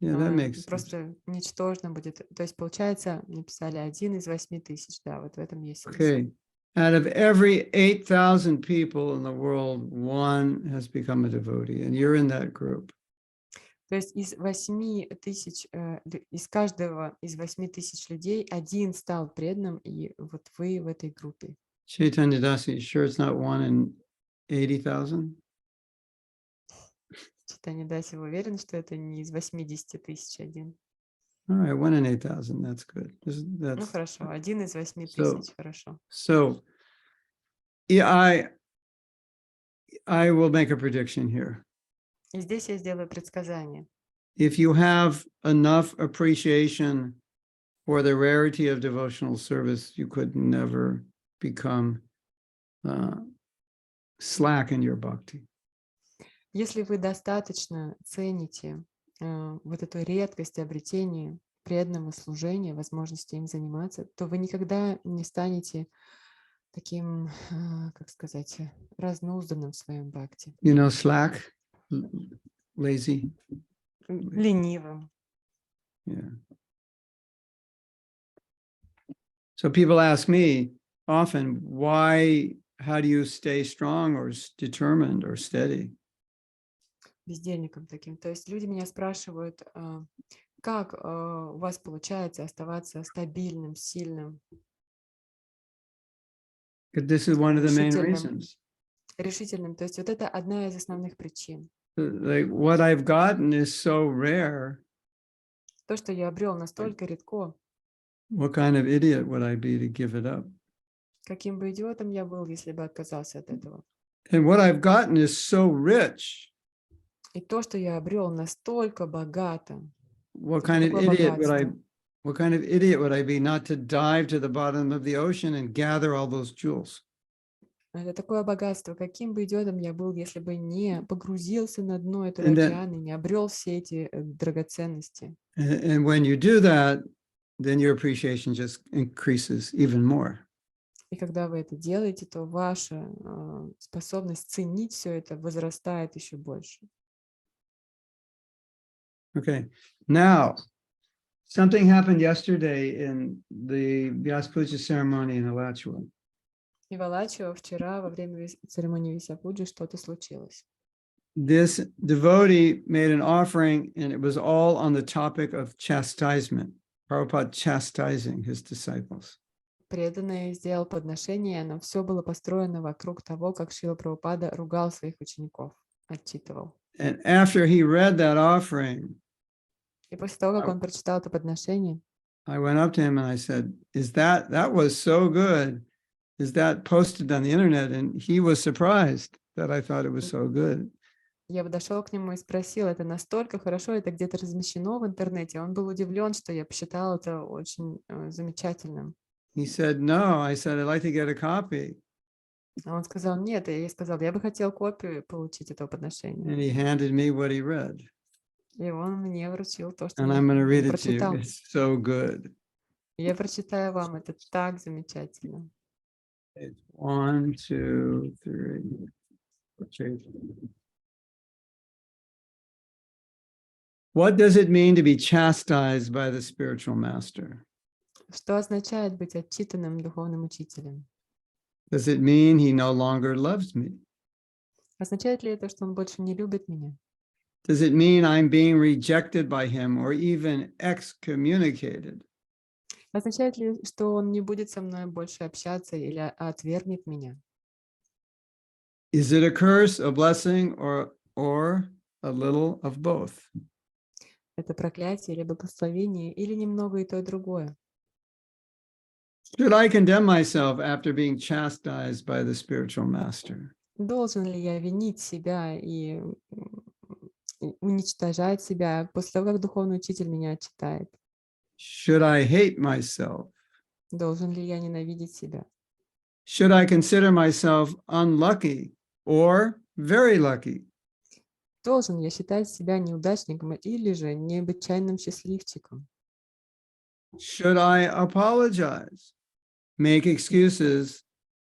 Yeah, that makes sense. просто ничтожно будет. То есть, получается, написали 1 из 8000, да, вот в этом есть смысл. Okay. Out of every 8,000 people in the world, 1 has become a devotee, and you're in that group. То есть из 8000, из каждого из 8000 людей 1 стал преданным, и вот вы в этой группе. Chaitanya Dasi, you sure it's not 1 in 80,000? Читание Даси, вы уверен, что это не из 80 тысяч 1? All right, 1 in 8,000, that's good. Ну хорошо, 1 из 8000, So- хорошо. So, yeah, I will make a prediction here. И здесь я сделаю предсказание. If you have enough appreciation for the rarity of devotional service, you could never become slack in your bhakti. Если вы достаточно цените вот эту редкость обретения преданного служения, возможности им заниматься, то вы никогда не станете таким, как сказать, разнузданным в своем бхакти. You know, slack, lazy. Ленивым. Yeah. So people ask me often, how do you stay strong or determined or steady? Бездельником таким. То есть люди меня спрашивают, как у вас получается оставаться стабильным, сильным, This is one of the main решительным. reasons. Решительным. То есть вот это одна из основных причин. Like what I've gotten is so rare. То, что я обрел, настолько редко. What kind of idiot would I be to give it up? Каким бы идиотом я был, если бы отказался от этого. And what I've gotten is so rich. И то, что я обрел, настолько богато. What kind of idiot would I be not to dive to the bottom of the ocean and gather all those jewels? Это такое богатство. Каким бы идиотом я был, если бы не погрузился на дно этого And then- океана и не обрел все эти драгоценности. And when you do that, then your appreciation just increases even more. И когда вы это делаете, то ваша способность ценить все это возрастает еще больше. Okay. Now, something happened yesterday in the Vyasa ceremony in Alachua. И в Алачио вчера во время церемонии Висапуджи что-то случилось. This devotee made an offering, and it was all on the topic of chastisement. Prabhupada chastising his disciples. Преданный сделал подношение, но все было построено вокруг того, как Шрила Прабхупада ругал своих учеников, отчитывал. And after he read that offering, И после того, как он прочитал это подношение, I went up to him and I said, that was so good. Is that posted on the internet? And he was surprised that I thought it was so good. я подошел к нему и спросил, это настолько хорошо, это где-то размещено в интернете. Он был удивлен, что я посчитал это очень замечательным. He said, no. I said, I'd like to get a copy. А он сказал, нет, и я сказал, я бы хотел копию получить этого подношения. And he handed me what he read. И он мне вручил то, что And I'm он going to read it to you. прочитал. It's so good. Я прочитаю вам, это так замечательно. It's 1, 2, 3. Okay. What does it mean to be chastised by the spiritual master? Что означает быть отчитанным духовным учителем? Does it mean he no longer loves me? Означает ли это, что он больше не любит меня? Does it mean I'm being rejected by him or even excommunicated? Означает ли, что он не будет со мной больше общаться или отвергнет меня? Is it a curse, a blessing, or a little of both? Это проклятие или благословение, или немного и то, и другое? Should I condemn myself after being chastised by the spiritual master? Должен ли я винить себя и уничтожать себя после того, как духовный учитель меня отчитает? Should I hate myself? Должен ли я ненавидеть себя? Should I consider myself unlucky or very lucky? Должен я считать себя неудачником или же необычайным счастливчиком? Should I apologize, make excuses,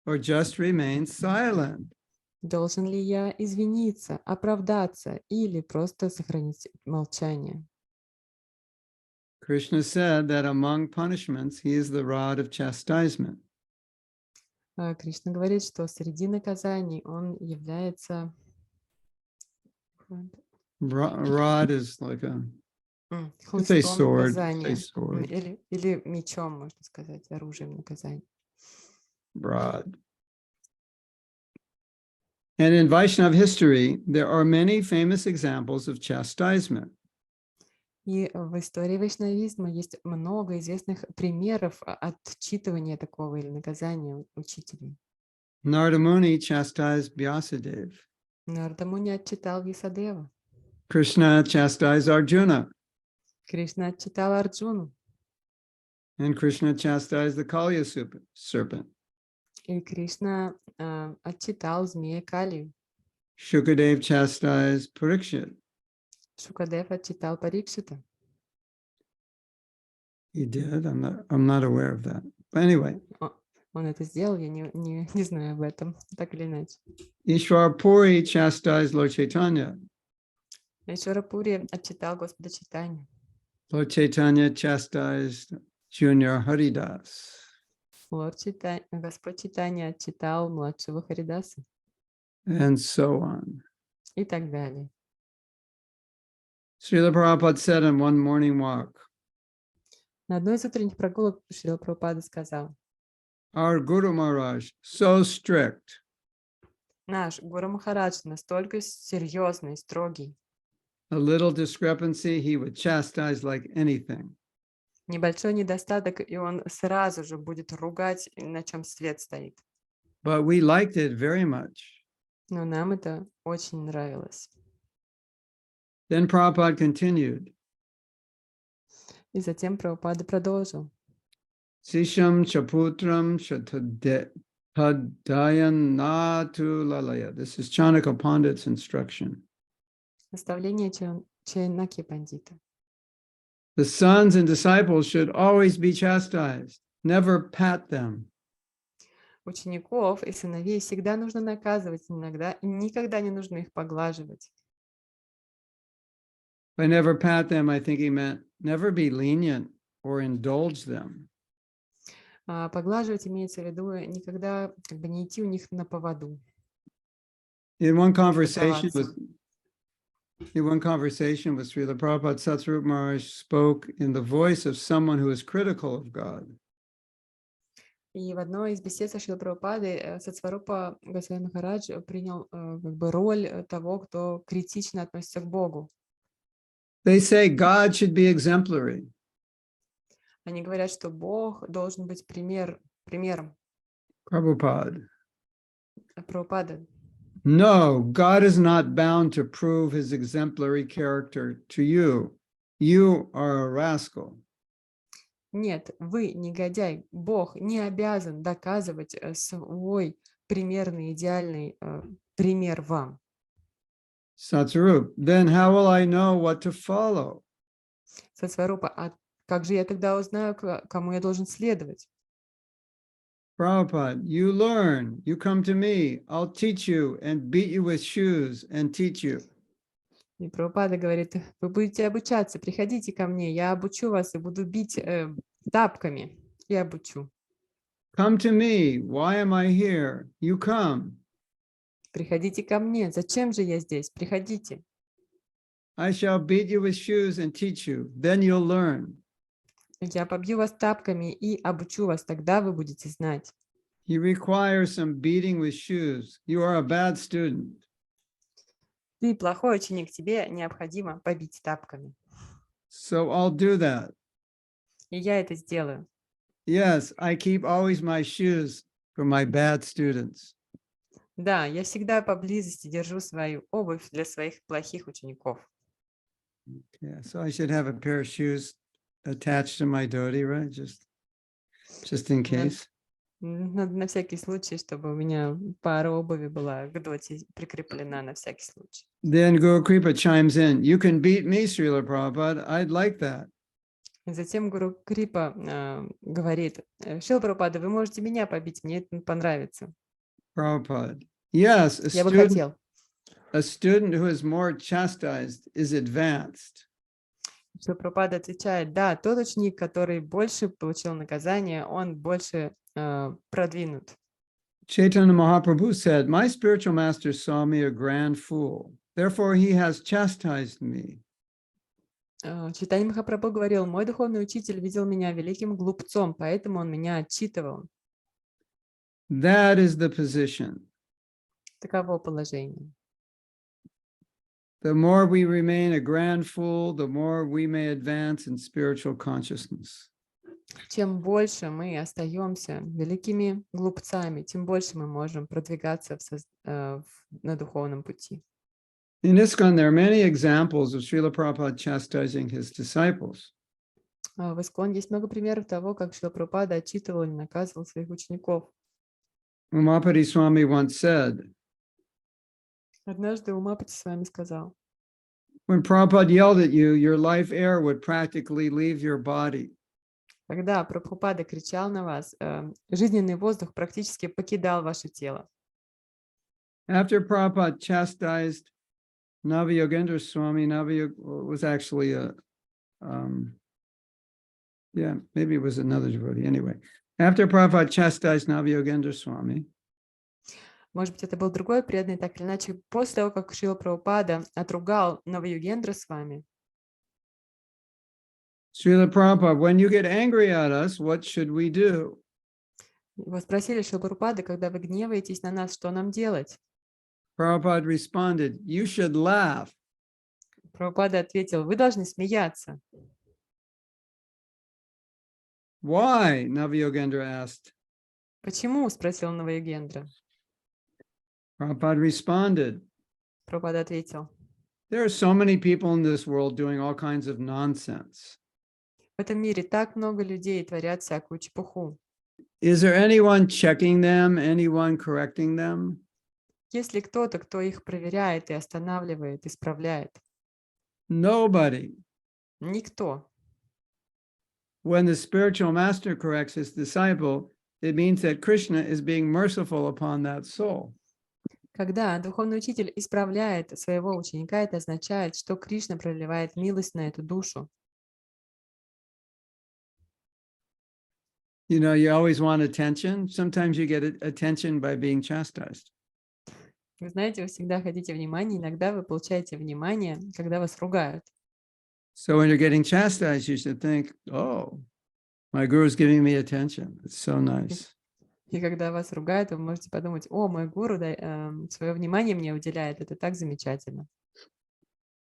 or just remain silent? Должен ли я извиниться, оправдаться или просто сохранить молчание? Krishna said that among punishments, he is the rod of chastisement. Кришна говорит, что среди наказаний он является... Rod is like a, it's a хлыстом sword. наказания. It's a sword. Или мечом, можно сказать, оружием наказания. Rod. And in Vaishnava history, there are many famous examples of chastisement. И в истории вайшнавизма есть много известных примеров отчитывания такого или наказания учителей. Narada Muni chastised Vyasadeva. Нардамуни отчитал Висадева. Krishna chastised Arjuna. Кришна отчитал Арджуну. And Krishna chastised the Kaliya serpent. И Кришна отчитал змея Калию. Shukadev chastised Parikshit. Шукадев отчитал Парикшита. He did. I'm not aware of that. But anyway. Он это сделал, я не знаю об этом, так или иначе. Ishwar Puri chastised Lord Chaitanya. Ишвара Пури отчитал Господа Чайтанью. Lord Chaitanya chastised Junior Haridas. Господь Чайтанья отчитал младшего Харидаса. And so on. И так далее. Srila Prabhupada said in one morning walk. На одной из утренних прогулок Шрила Прабхупада сказал: Our Guru Maharaj so strict. Наш Гуру Махарадж настолько серьезный, строгий. A little discrepancy he would chastise like anything. Небольшой недостаток, и он сразу же будет ругать, на чем свет стоит. But we liked it very much. Но нам это очень нравилось. Then Prabhupada continued. И затем Прабхупада продолжил. Sisham Chaputram Tadayan Natu Lalaya. This is Chanaka Pandit's instruction. Наставление Чайнаки Пандита. The sons and disciples should always be chastised, never pat them. Учеников и сыновей всегда нужно наказывать, никогда не нужно их поглаживать. By never pat them, I think he meant never be lenient or indulge them. Поглаживать имеется в виду никогда не идти у них на поводу. In one conversation with Srila Prabhupada, Satsvarup Maharaj spoke in the voice of someone who is critical of God. И в одной из бесед со Шрилой Прабхупадой Сатсварупа Госвами Махарадж принял роль того, кто критично относится к Богу. They say God should be exemplary. Они говорят, что Бог должен быть примером. Prabhupada. Прабхупада. No, God is not bound to prove his exemplary character to you. You are a rascal. Нет, вы, негодяй, Бог не обязан доказывать свой примерный, идеальный пример вам. Satsvarup, then how will I know what to follow? Сатсварупа, а как же я тогда узнаю, кому я должен следовать? Prabhupada, you learn, you come to me, I'll teach you and beat you with shoes and teach you. И Прабхупада говорит: вы будете обучаться, приходите ко мне, я обучу вас и буду бить тапками и обучу. Come to me, why am I here? You come. Приходите ко мне, зачем же я здесь? Приходите. I shall beat you with shoes and teach you, then you'll learn. Я побью вас тапками и обучу вас, тогда вы будете знать. He requires some beating with shoes. You are a bad student. Ты плохой ученик, тебе необходимо побить тапками. So I'll do that. И я это сделаю. Yes, I keep always my shoes for my bad students. Да, я всегда поблизости держу свою обувь для своих плохих учеников. Yeah, so I should have a pair of shoes attached to my dhoti, right? Just in case. На всякий случай, чтобы у меня пара обуви была к доте прикреплена на всякий случай. Then Guru Kripa chimes in. You can beat me, Srila Prabhupada. I'd like that. И затем Гуру Крипа говорит: Шрила Прабхупада, вы можете меня побить, мне это понравится. Prabhupada. Yes, Я бы хотел. a student who is more chastised is advanced. Шрила Прабхупада отвечает: да, тот ученик, который больше получил наказание, он больше продвинут. Chaitanya Mahaprabhu said, my spiritual master saw me a grand fool. Therefore, he has chastised me. Чайтанья Махапрабху говорил: мой духовный учитель видел меня великим глупцом, поэтому он меня отчитывал. That is the position. Таково положение. The more we remain a grand fool, the more we may advance in spiritual consciousness. Чем больше мы остаемся великими глупцами, тем больше мы можем продвигаться на духовном пути. In ISKCON, there are many examples of Srila Prabhupada chastising his disciples. В Искон есть много примеров того, как Шрила Прабхупада отчитывал или наказывал своих учеников. Umapati Swami once said, Однажды Умапати с вами сказал: when Prabhupada yelled at you, your life air would practically leave your body. когда Прабхупада кричал на вас, жизненный воздух практически покидал ваше тело. After Prabhupada chastised Navayogendra Swami, was actually maybe it was another devotee. Anyway, after Prabhupada chastised Navayogendra Swami, Может быть, это был другой преданный, так или иначе, после того, как Шрила Прабхупада отругал Наваюгендра с вами, Srila Prabhupada, when you get angry at us, what should we do? его спросили Шрила Прабхупады, когда вы гневаетесь на нас, что нам делать? Prabhupada responded, you should laugh. Прабхупада ответил: вы должны смеяться. Why? Navayogendra asked. Почему? Спросил Наваюгендра. Prabhupada responded, Прабхупада ответил: there are so many people in this world doing all kinds of nonsense. в этом мире так много людей творят всякую чепуху. Is there anyone checking them, anyone correcting them? Есть ли кто-то, кто их проверяет и останавливает, исправляет? Nobody. Никто. When the spiritual master corrects his disciple, it means that Krishna is being merciful upon that soul. Когда духовный учитель исправляет своего ученика, это означает, что Кришна проливает милость на эту душу. You know, you always want attention. Sometimes you get attention by being chastised. Вы знаете, вы всегда хотите внимания, иногда вы получаете внимание, когда вас ругают. So when you're getting chastised, you should think, oh, my guru is giving me attention. It's so nice. И когда вас ругают, вы можете подумать: о, мой гуру свое внимание мне уделяет, это так замечательно.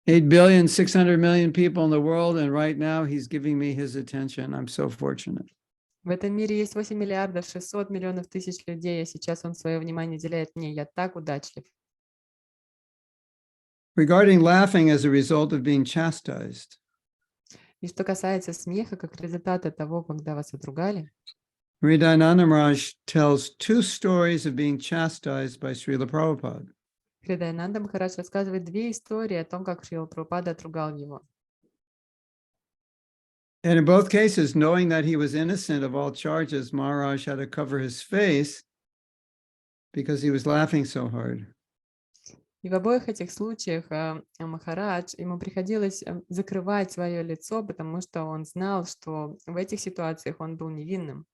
8,600,000,000 people in the world, and right now he's giving me his attention. I'm so fortunate. В этом мире есть 8 миллиардов 600 миллионов тысяч людей, а сейчас он свое внимание уделяет мне. Я так удачлив. Regarding laughing as a result of being chastised, И что касается смеха как результата того, когда вас отругали, Hridayananda Maharaj tells two stories of being chastised by Srila Prabhupada. Хридаянанда Махарадж рассказывает две истории о том, как Шрила Прабхупада отругал его. And in both cases, knowing that he was innocent of all charges, Maharaj had to cover his face because he was laughing so hard. И в обоих этих случаях Махарадж, ему приходилось закрывать свое лицо, потому что он знал, что в этих ситуациях он был невинным.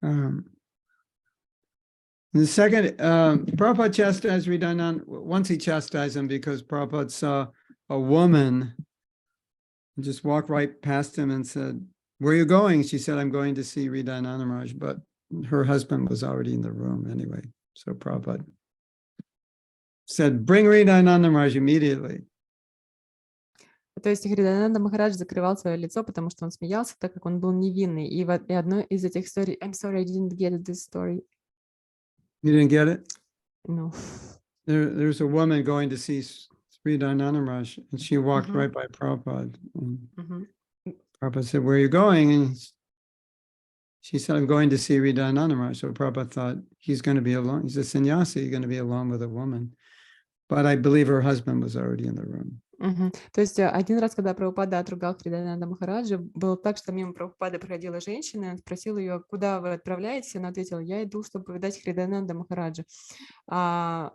The second, Prabhupada chastised Hridayananda. Once he chastised him because Prabhupada saw a woman just walk right past him and said, where are you going? She said, I'm going to see Hridayananda Maharaj, but her husband was already in the room anyway. So Prabhupada said, bring Hridayananda Maharaj immediately. То есть Хридаянанда Махарадж закрывал свое лицо, потому что он смеялся, так как он был невинный. И одной из этих историй... I'm sorry, I didn't get this story. You didn't get it? No. There's a woman going to see Hridayananda Maharaj, and she walked right by Prabhupada. Prabhupada said, where are you going? And she said, I'm going to see Hridayananda Maharaj. So Prabhupada thought, he's going to be alone. He's a sannyasi, he's going to be alone with a woman. But I believe her husband was already in the room. То есть один раз, когда Прабхупада отругал Хридаянанда Махараджа, было так, что мимо Прабхупады проходила женщина, и он спросил ее, куда вы отправляетесь? Она ответила, я иду, чтобы повидать Хридаянанда Махараджа.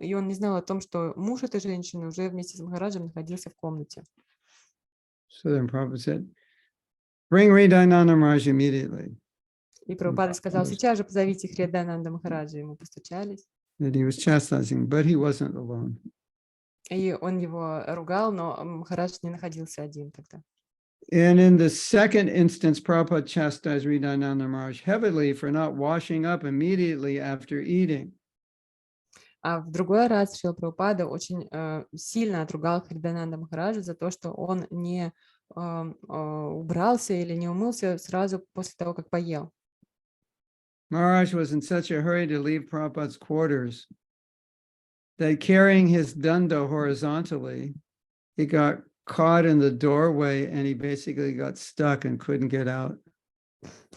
И он не знал о том, что муж этой женщины уже вместе с Махараджем находился в комнате. So then Prabhupada said, bring Hridayananda Maharaj immediately. И Прабхупада сказал, сейчас же позовите Хридаянанда Махараджа. Ему постучались. That he was chastising, but he wasn't alone. И он его ругал, но Махарадж не находился один тогда. And in the second instance, Prabhupada chastised Hridayananda Maharaj heavily for not washing up immediately after eating. А в другой раз Шрила Прабхупада очень сильно отругал Хридаянанда Махараджа за то, что он не убрался или не умылся сразу после того, как поел. Maharaj was in such a hurry to leave Prabhupada's quarters that carrying his danda horizontally, he got caught in the doorway and he basically got stuck and couldn't get out.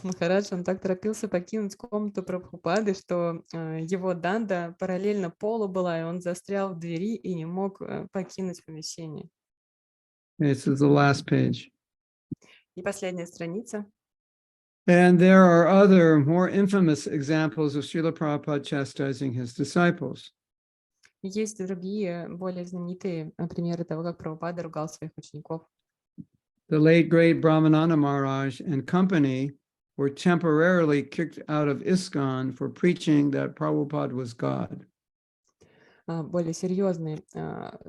Махарадж, он так торопился покинуть комнату Прабхупады, что его данда параллельно полу была, и он застрял в двери и не мог покинуть помещение. This is the last page. И последняя страница. And there are other more infamous examples of Srila Prabhupada chastising his disciples. Есть другие, более знаменитые примеры того, как Прабхупада ругал своих учеников. The late great Brahmananda Maharaj and company were temporarily kicked out of ISKCON for preaching that Prabhupada was God. Более серьезные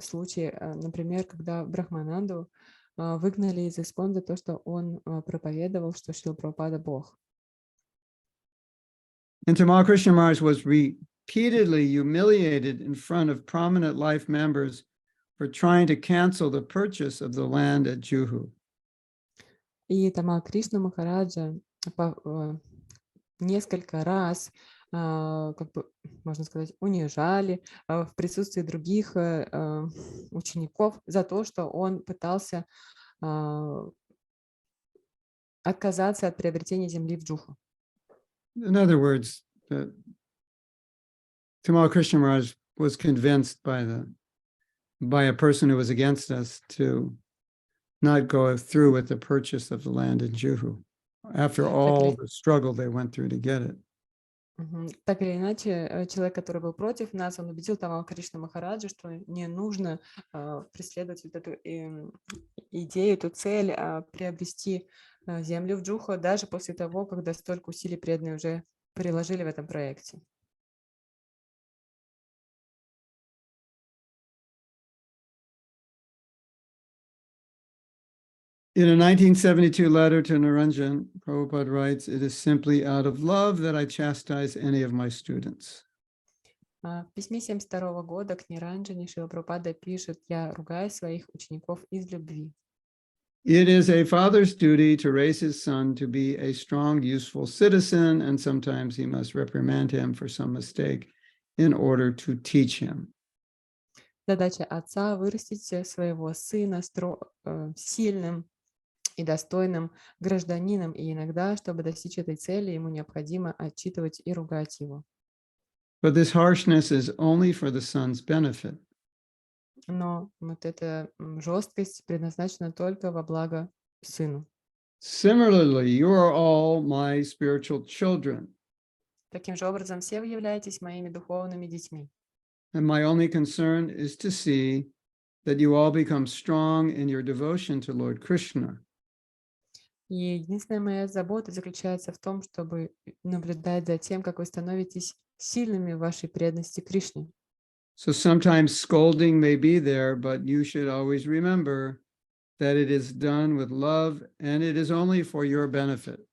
случаи, например, когда Брахмананду выгнали из Искон за то, что он проповедовал, что Шрила Прабхупада Бог. And Tamal Krishna Maharaj was repeatedly humiliated in front of prominent life members for trying to cancel the purchase of the land at Juhu. И Тамал Кришна Махараджа несколько раз, как бы, можно сказать, унижали в присутствии других учеников за то, что он пытался отказаться от приобретения земли в Джуху. In other words, Tamal Krishna Maharaj was convinced by a person who was against us to not go through with the purchase of the land in Juhu, after all the struggle they went through to get it. Так или иначе, человек, который был против нас, он убедил Тамал Кришна Махараджа, что не нужно преследовать вот эту идею, эту цель приобрести землю в Джуху, даже после того, когда столько усилий преданные уже приложили в этом проекте. In a 1972 letter to Naranjan, Prabhupada writes, "It is simply out of love that I chastise any of my students." В письме 1972 года к Ниранджане Шрила Прабхупада пишет: «Я ругаю своих учеников из любви». It is a father's duty to raise his son to be a strong, useful citizen, and sometimes he must reprimand him for some mistake in order to teach him. Задача отца — вырастить своего сына сильным и достойным гражданином, и иногда, чтобы достичь этой цели, ему необходимо отчитывать и ругать его. But this harshness is only for the son's benefit. Но вот эта жесткость предназначена только во благо сыну. Similarly, you are all my spiritual children, Таким же образом, все вы являетесь моими духовными детьми. and my only concern is to see that you all become strong in your devotion to Lord Krishna. И единственная моя забота заключается в том, чтобы наблюдать за тем, как вы становитесь сильными в вашей преданности Кришне. So sometimes scolding may be there, but you should always remember that it is done with love and it is only for your benefit.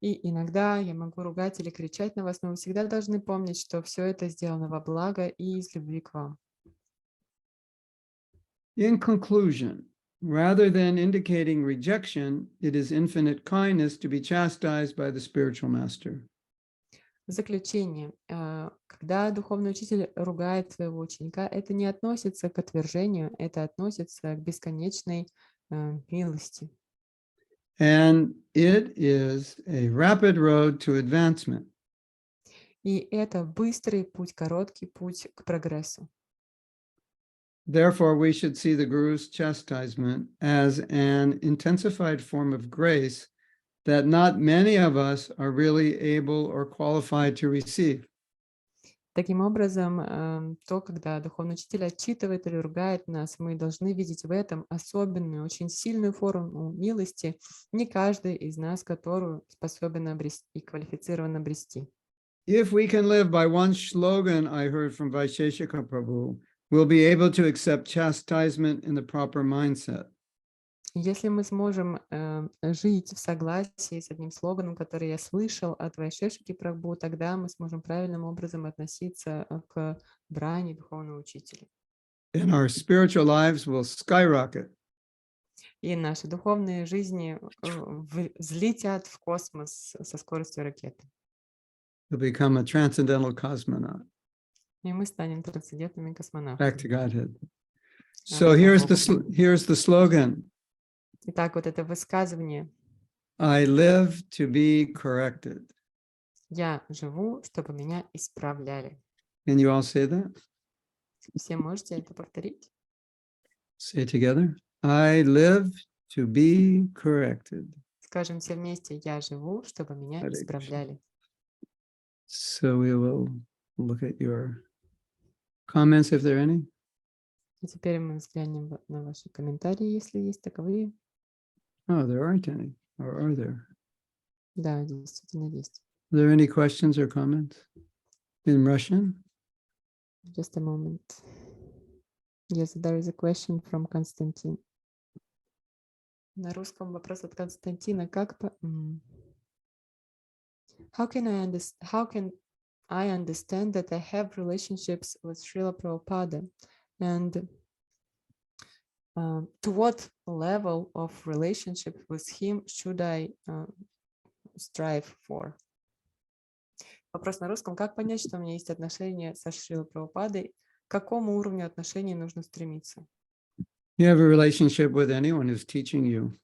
И иногда я могу ругать или кричать на вас, но вы всегда должны помнить, что все это сделано во благо и из любви к вам. In conclusion, rather than indicating rejection, it is infinite kindness to be chastised by the spiritual master. В заключение, когда духовный учитель ругает своего ученика, это не относится к отвержению, это относится к бесконечной милости. And it is a rapid road to advancement. И это быстрый путь, короткий путь к прогрессу. Therefore, we should see the Guru's chastisement as an intensified form of grace that not many of us are really able or qualified to receive. Таким образом, то, когда духовный учитель отчитывает или ругает нас, мы должны видеть в этом особенную, очень сильную форму милости, не каждый из нас, которую способен обрести и квалифицирован обрести. If we can live by one slogan I heard from Vaisheshika Prabhu, we'll be able to accept chastisement in the proper mindset. Если мы сможем жить в согласии с одним слоганом, который я слышал от Вайшешики Прабху, тогда мы сможем правильным образом относиться к брани духовного учителя. And our spiritual lives will skyrocket. И наши духовные жизни взлетят в космос со скоростью ракеты. To become a transcendental cosmonaut. И мы станем трансцендентными Back to космонавтами. Godhead. So here's the slogan. Итак, вот это высказывание I live to be corrected. «Я живу, чтобы меня исправляли». Can you all say that? Все можете это повторить? Say it together. I live to be corrected. Скажем все вместе: «Я живу, чтобы меня Hare Krishna. исправляли». So we will look at your comments if there are any. И теперь мы взглянем на ваши комментарии, если есть таковые. Oh, there aren't any. Or are there? Да, действительно есть. Are there any questions or comments in Russian? Just a moment. Yes, there is a question from Константин. На русском вопрос от Константина. How can I understand that I have relationships with Srila Prabhupada? And to what level of relationship with him should I strive for? Вопрос на русском. Как понять, что у меня есть отношения со Шрилой Прабхупадой? К какому уровню отношений нужно стремиться? You have a relationship with anyone who's teaching you.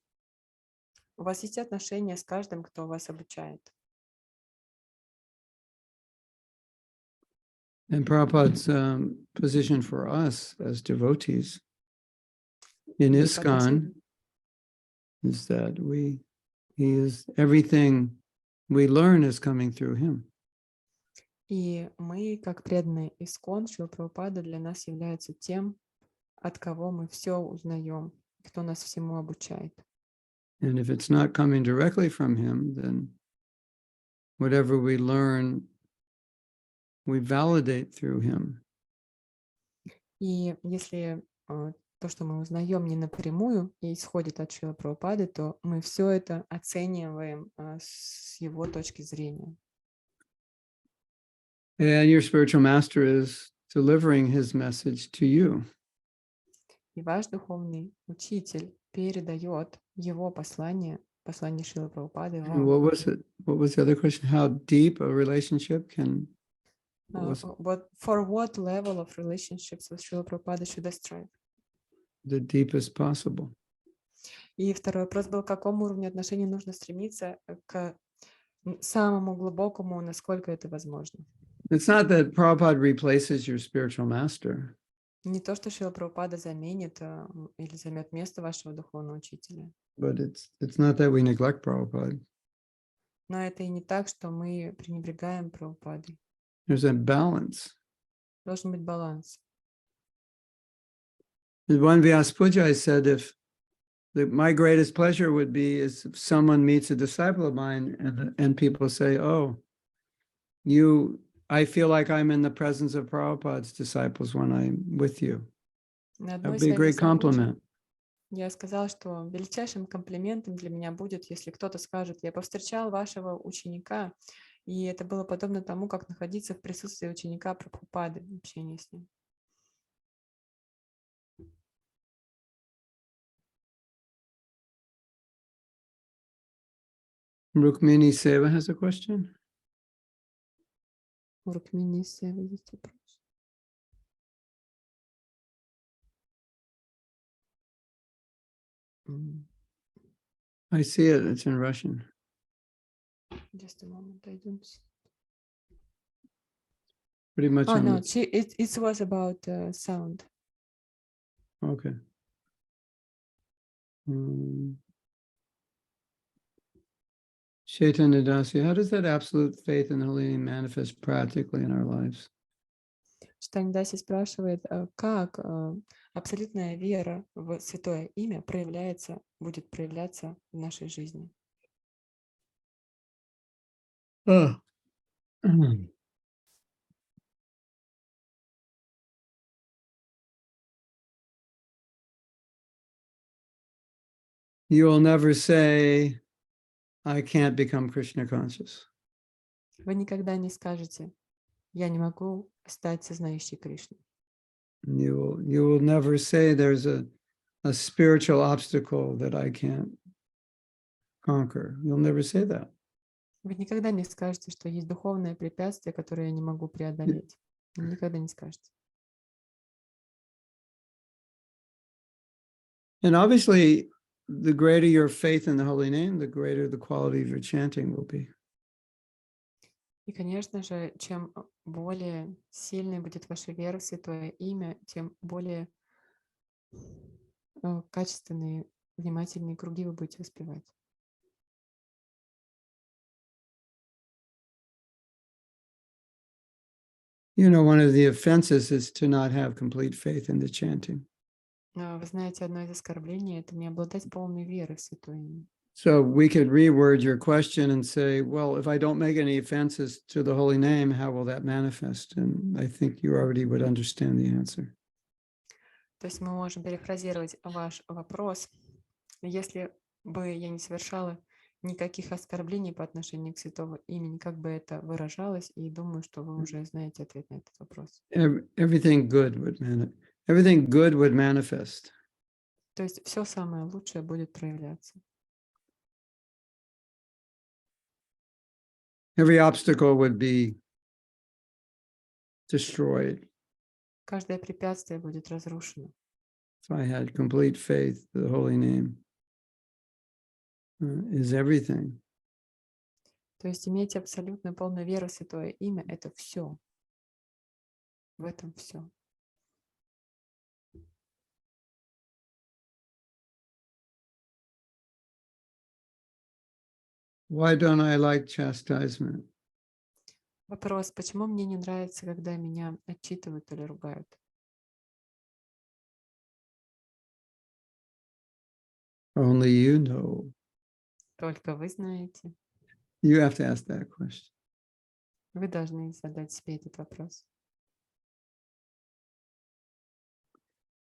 У вас есть отношения с каждым, кто вас обучает. And Prabhupada's position for us as devotees in ISKCON is that everything we learn is coming through him. И мы, как преданные ИСККОН, Шрила Прабхупада для нас является тем, от кого мы все узнаем, кто нас всему обучает. And if it's not coming directly from him, then whatever we learn, we validate through him. И если то, что мы узнаем не напрямую и исходит от Шрилы Прабхупады, то мы все это оцениваем с его точки зрения. And your spiritual master is delivering his message to you. И ваш духовный учитель передает его послание Шрилы Прабхупады And вам. what was it? What was the other question? How deep a relationship can? For what level of relationships with Srila Prabhupada should I strive? The deepest possible. И второй вопрос был, к какому уровню отношений нужно стремиться, к самому глубокому, насколько это возможно. It's not that Prabhupada replaces your spiritual master. Не то, что Шрила Прабхупада заменит или займет место вашего духовного учителя. But it's not that we neglect Prabhupada. Но это и не так, что мы пренебрегаем Прабхупадой. There's a balance. Должен быть баланс. In one Vyaspuja, I said, my greatest pleasure would be is if someone meets a disciple of mine and people say, "Oh, I feel like I'm in the presence of Prabhupada's disciples when I'm with you." That would be a great compliment. Я сказала, что величайшим комплиментом для меня будет, если кто-то скажет: «Я повстречал вашего ученика», и это было подобно тому, как находиться в присутствии ученика Прабхупады, в общении с ним. Rukmini Seva has a question. У Рукмини Севы есть вопрос. I see it. It's in Russian. Just a moment, I don't see. Pretty much. Oh, no, it was about sound. Okay. Chaitanya Dasi, how does that absolute faith in the holy name manifest practically in our lives? Chaitanya Dasi спрашивает, как абсолютная вера в святое имя будет проявляться в нашей жизни. You will never say, "I can't become Krishna conscious." Вы никогда не скажете: «Я не могу стать сознающей Кришну». You will never say there's a spiritual obstacle that I can't conquer. You'll never say that. Вы никогда не скажете, что есть духовное препятствие, которое я не могу преодолеть. Никогда не скажете. And obviously, the greater your faith in the holy name, the greater the quality of your chanting will be. И, конечно же, чем более сильной будет ваша вера в Святое Имя, тем более качественные, внимательные круги вы будете воспевать. You know, one of the offenses is to not have complete faith in the chanting. Вы знаете, одно из оскорблений — это не обладать полной верой в Святое Имя. So we could reword your question and say, well, if I don't make any offenses to the holy name, how will that manifest? And I think you already would understand the answer. То есть мы можем перефразировать ваш вопрос. Если бы я не совершала никаких оскорблений по отношению к Святому Имени, как бы это выражалось, и думаю, что вы уже знаете ответ на этот вопрос. Everything good would manifest. То есть все самое лучшее будет проявляться. Every obstacle would be destroyed. Каждое препятствие будет разрушено. If I had complete faith, the holy name is everything. То есть иметь абсолютно полную веру в Святое Имя — это все. В этом все. Why don't I like chastisement? Вопрос: почему мне не нравится, когда меня отчитывают или ругают? Only you know. Только вы знаете. You have to ask that question. Вы должны задать себе этот вопрос.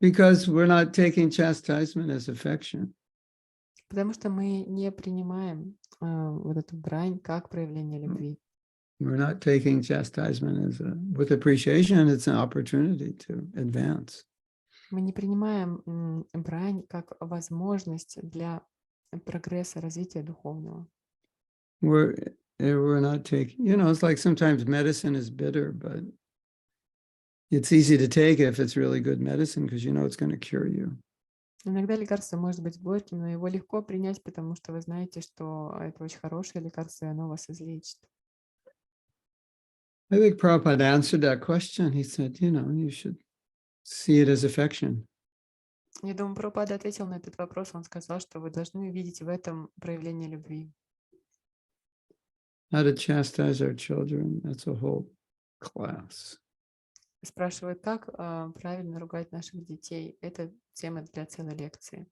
Because we're not taking chastisement as affection. Потому что мы не принимаем вот эту брань как проявление любви. We're not taking chastisement as with appreciation. It's an opportunity to advance. Мы не принимаем брань как возможность для прогресса, развития духовного. We're not taking, it's like sometimes medicine is bitter, but it's easy to take if it's really good medicine because it's going to cure you. Иногда лекарство может быть горьким, но его легко принять, потому что вы знаете, что это очень хорошее лекарство, и оно вас излечит. I think Prabhupada answered that question. He said, you should see it as affection. Я думаю, Прабхупада ответил на этот вопрос. Он сказал, что вы должны видеть в этом проявление любви. How to chastise our children, that's a whole class. Спрашивают, как правильно ругать наших детей. Это тема для целой лекции.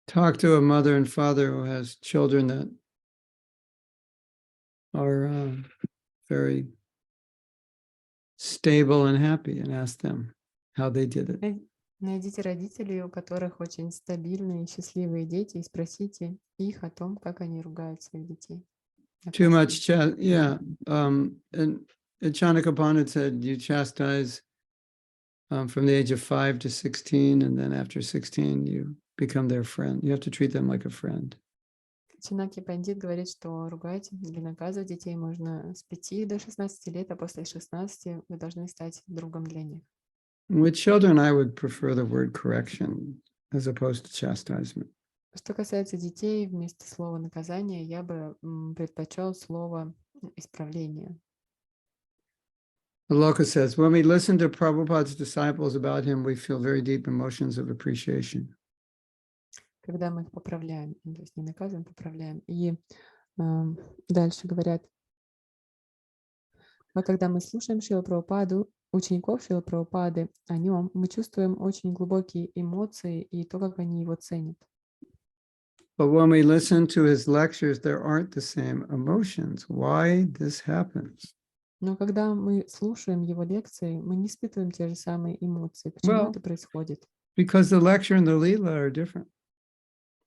Talk to a mother and father who has children that are very stable and happy and ask them how they did it. Найдите родителей, у которых очень стабильные и счастливые дети, и спросите их о том, как они ругают своих детей. Too much, yeah. And Chanaka Pandit said you chastise from the age of 5 to 16, and then after 16 you become their friend. You have to treat them like a friend. Чанаки Пандит говорит, что ругать или наказывать детей можно с 5 до 16 лет, а после 16 вы должны стать другом для них. With children, I would prefer the word correction as opposed to chastisement. Что касается детей, вместо слова наказание я бы предпочел слово исправление. Loka says, when we listen to Prabhupada's disciples about him, we feel very deep emotions of appreciation. Когда мы их поправляем, то есть не наказываем, поправляем. И дальше говорят, а когда мы слушаем Шрилу Прабхупаду, учеников Шрилы Прабхупады, о нем, мы чувствуем очень глубокие эмоции и то, как они его ценят. But when we listen to his lectures, there aren't the same emotions. Why this happens? Но когда мы слушаем его лекции, мы не испытываем те же самые эмоции. Почему это происходит? Because the lecture and the lila are different.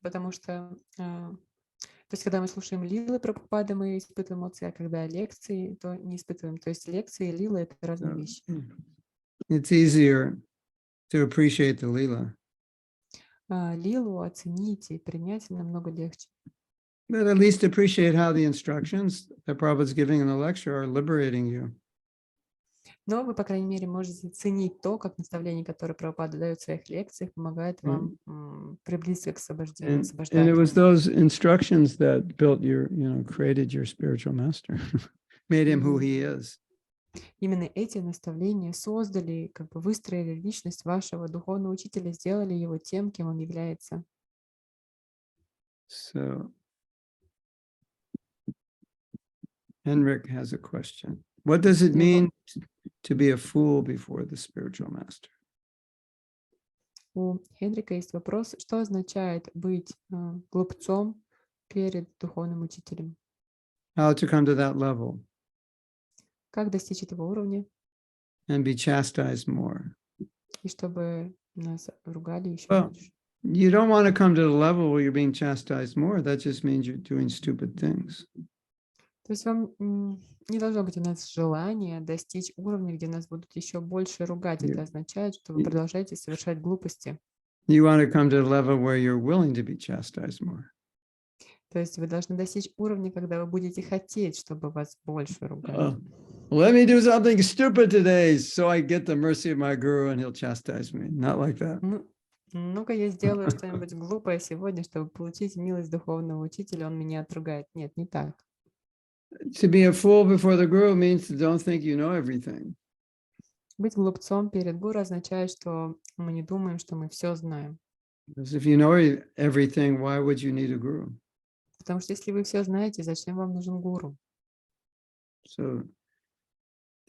Потому что, то есть, когда мы слушаем лилы Прабхупады, мы испытываем эмоции, а когда лекции, то не испытываем. То есть лекции и лилы — это разные вещи. It's easier to appreciate the lila. Лилу оценить и принять намного легче. But at least appreciate how the instructions that Prabhupada's giving in the lecture are liberating you. Но вы, по крайней мере, можете ценить то, как наставление, которое Прабхупада дает в своих лекциях, помогает вам приблизиться к And it was освобождению. those instructions that built created your spiritual master, made him who he is. Именно эти наставления создали, как бы выстроили личность вашего духовного учителя, сделали его тем, кем он является. So, Henrik has a question. What does it mean to be a fool before the spiritual master? У Хенрика есть вопрос, что означает быть глупцом перед духовным учителем? How to come to that level Как достичь этого уровня, and be chastised more? и чтобы нас ругали еще Well, больше? you don't want to come to the level where you're being chastised more. That just means you're doing stupid things. То есть вам не должно быть у нас желания достичь уровня, где нас будут еще больше ругать. Это означает, что вы продолжаете совершать глупости. You want to come to the level where you're willing to be chastised more. То есть вы должны достичь уровня, когда вы будете хотеть, чтобы вас больше ругали. Let me do something stupid today so I get the mercy of my guru and he'll chastise me. Not like that. Ну-ка, я сделаю что-нибудь глупое сегодня, чтобы получить милость духовного учителя, он меня отругает. Нет, не так. To be a fool before the guru means to don't think you know everything. Быть глупцом перед гуру означает, что мы не думаем, что мы все знаем. Because if you know everything, why would you need a guru? Потому что если вы все знаете, зачем вам нужен гуру? So,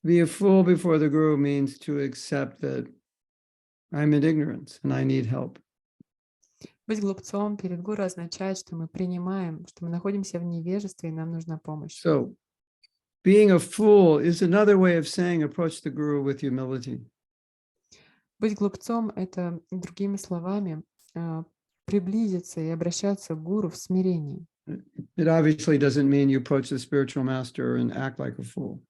to be a fool before the guru means to accept that I'm in ignorance and I need help. Быть глупцом перед гуру означает, что мы принимаем, что мы находимся в невежестве и нам нужна помощь. So, being a fool is another way of saying approach the guru with humility. Быть глупцом — это, другими словами, приблизиться и обращаться к гуру в смирении. It obviously doesn't mean you approach the spiritual master and act like a fool.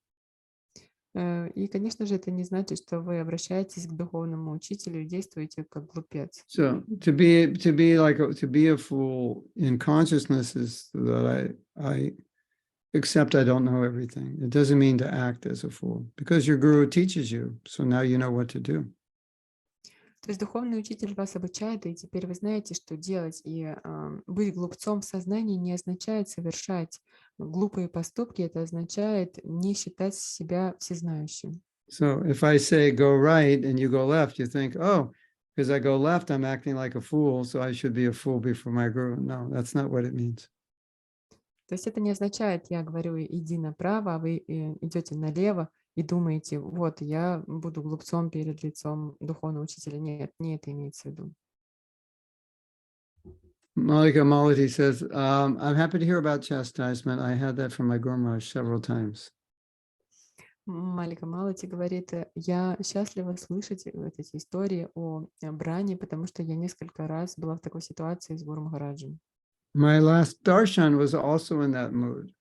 И, конечно же, это не значит, что вы обращаетесь к духовному учителю и действуете как глупец. So to be a fool in consciousness is that I accept I don't know everything. It doesn't mean to act as a fool because your guru teaches you, so now you know what to do. То есть духовный учитель вас обучает, и теперь вы знаете, что делать. И быть глупцом в сознании не означает совершать глупые поступки, это означает не считать себя всезнающим. So if I say go right and you go left, you think, oh, because I go left, I'm acting like a fool, so I should be a fool before my guru. No, that's not what it means. То есть это не означает, я говорю, иди направо, а вы идете налево и думаете, вот, я буду глупцом перед лицом духовного учителя. Нет, не это имеется в виду. Malika Malati says, I'm happy to hear about chastisement. I had that from my Guru Maharaj several times. Малика Малати говорит, я счастлива слышать эти истории о брани, потому что я несколько раз была в такой ситуации с Гуру Махараджем. My last darshan was also in that mood.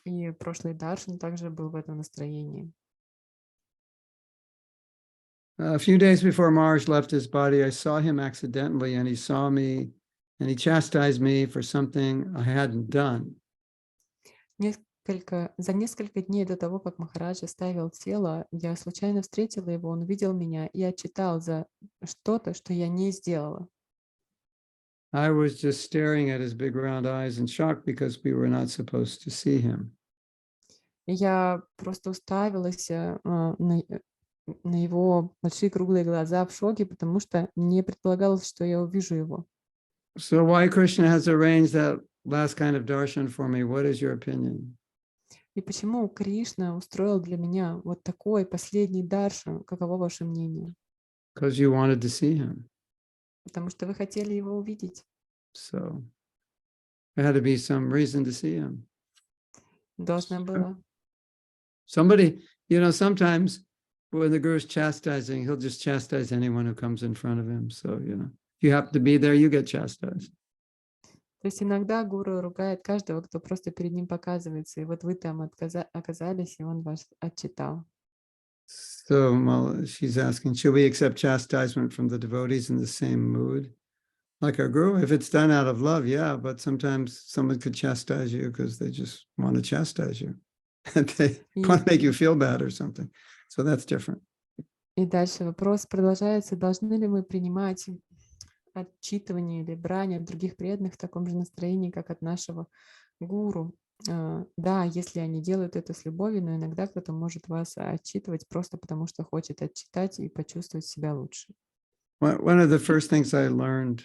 И прошлый даршан также был в этом настроении. A few days before Maharaj left his body, I saw him accidentally, and he saw me, and he chastised me for something I hadn't done. За несколько дней до того, как Махарадж оставил тело, я случайно встретила его, он увидел меня и отчитал за что-то, что я не сделала. I was just staring at his big round eyes in shock because we were not supposed to see him. Я просто уставилась на его большие круглые глаза в шоке, потому что не предполагалось, что я увижу его. So why Krishna has arranged that last kind of darshan for me? What is your opinion? И почему Кришна устроил для меня вот такой последний даршан? Каково ваше мнение? Because you wanted to see him. Потому что вы хотели его увидеть. So there had to be some reason to see him. Должна была. Somebody, sometimes when the guru's chastising, he'll just chastise anyone who comes in front of him. So, if you happen to be there, you get chastised. То есть иногда гуру ругает каждого, кто просто перед ним показывается. И вот вы там оказались, и он вас отчитал. So she's asking, should we accept chastisement from the devotees in the same mood? Like our guru, if it's done out of love, yeah, but sometimes someone could chastise you because they just want to chastise you. They want to make you feel bad or something. So that's different. И дальше вопрос продолжается. Должны ли мы принимать отчитывание или брань от других преданных в таком же настроении, как от нашего гуру? Да, если они делают это с любовью, но иногда кто-то может вас отчитывать просто потому, что хочет отчитать и почувствовать себя лучше. One of the first things I learned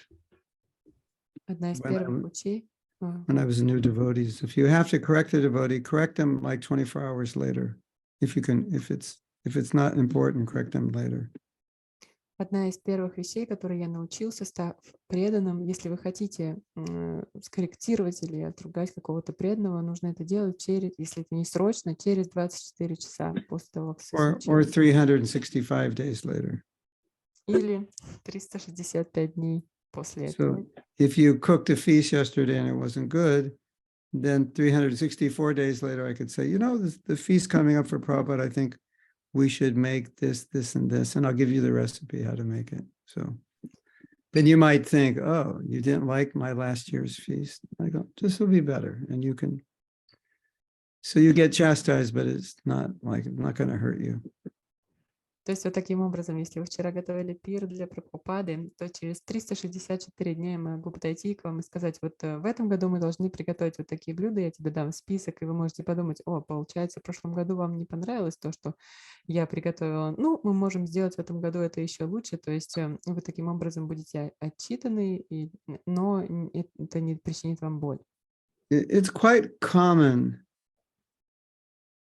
Одна из when I, первых учей, when I was a new devotee is if you have to correct a devotee, correct them like 24 hours later. If you can, if it's not important, correct them later. одна из первых вещей, которые я научился, став преданным, если вы хотите скорректировать или отругать какого-то преданного, нужно это делать через, если это не срочно, через 24 часа после того, как все Or случилось. 365 days later. Или 365 дней после этого. So if you cooked a feast yesterday and it wasn't good, then 364 days later, I could say, you know, the feast coming up for Prabhupada, I think we should make this, this, and this, and I'll give you the recipe how to make it. So then you might think, oh, you didn't like my last year's feast. I go, this will be better. And you can, so you get chastised, but it's not like, it's not going to hurt you. То есть вот таким образом, если вы вчера готовили пир для Прабхупады, то через 364 дня я могу подойти к вам и сказать, вот в этом году мы должны приготовить вот такие блюда, я тебе дам список, и вы можете подумать, о, получается, в прошлом году вам не понравилось то, что я приготовила. Ну, мы можем сделать в этом году это еще лучше, то есть вы таким образом будете отчитаны, но это не причинит вам боль. It's quite common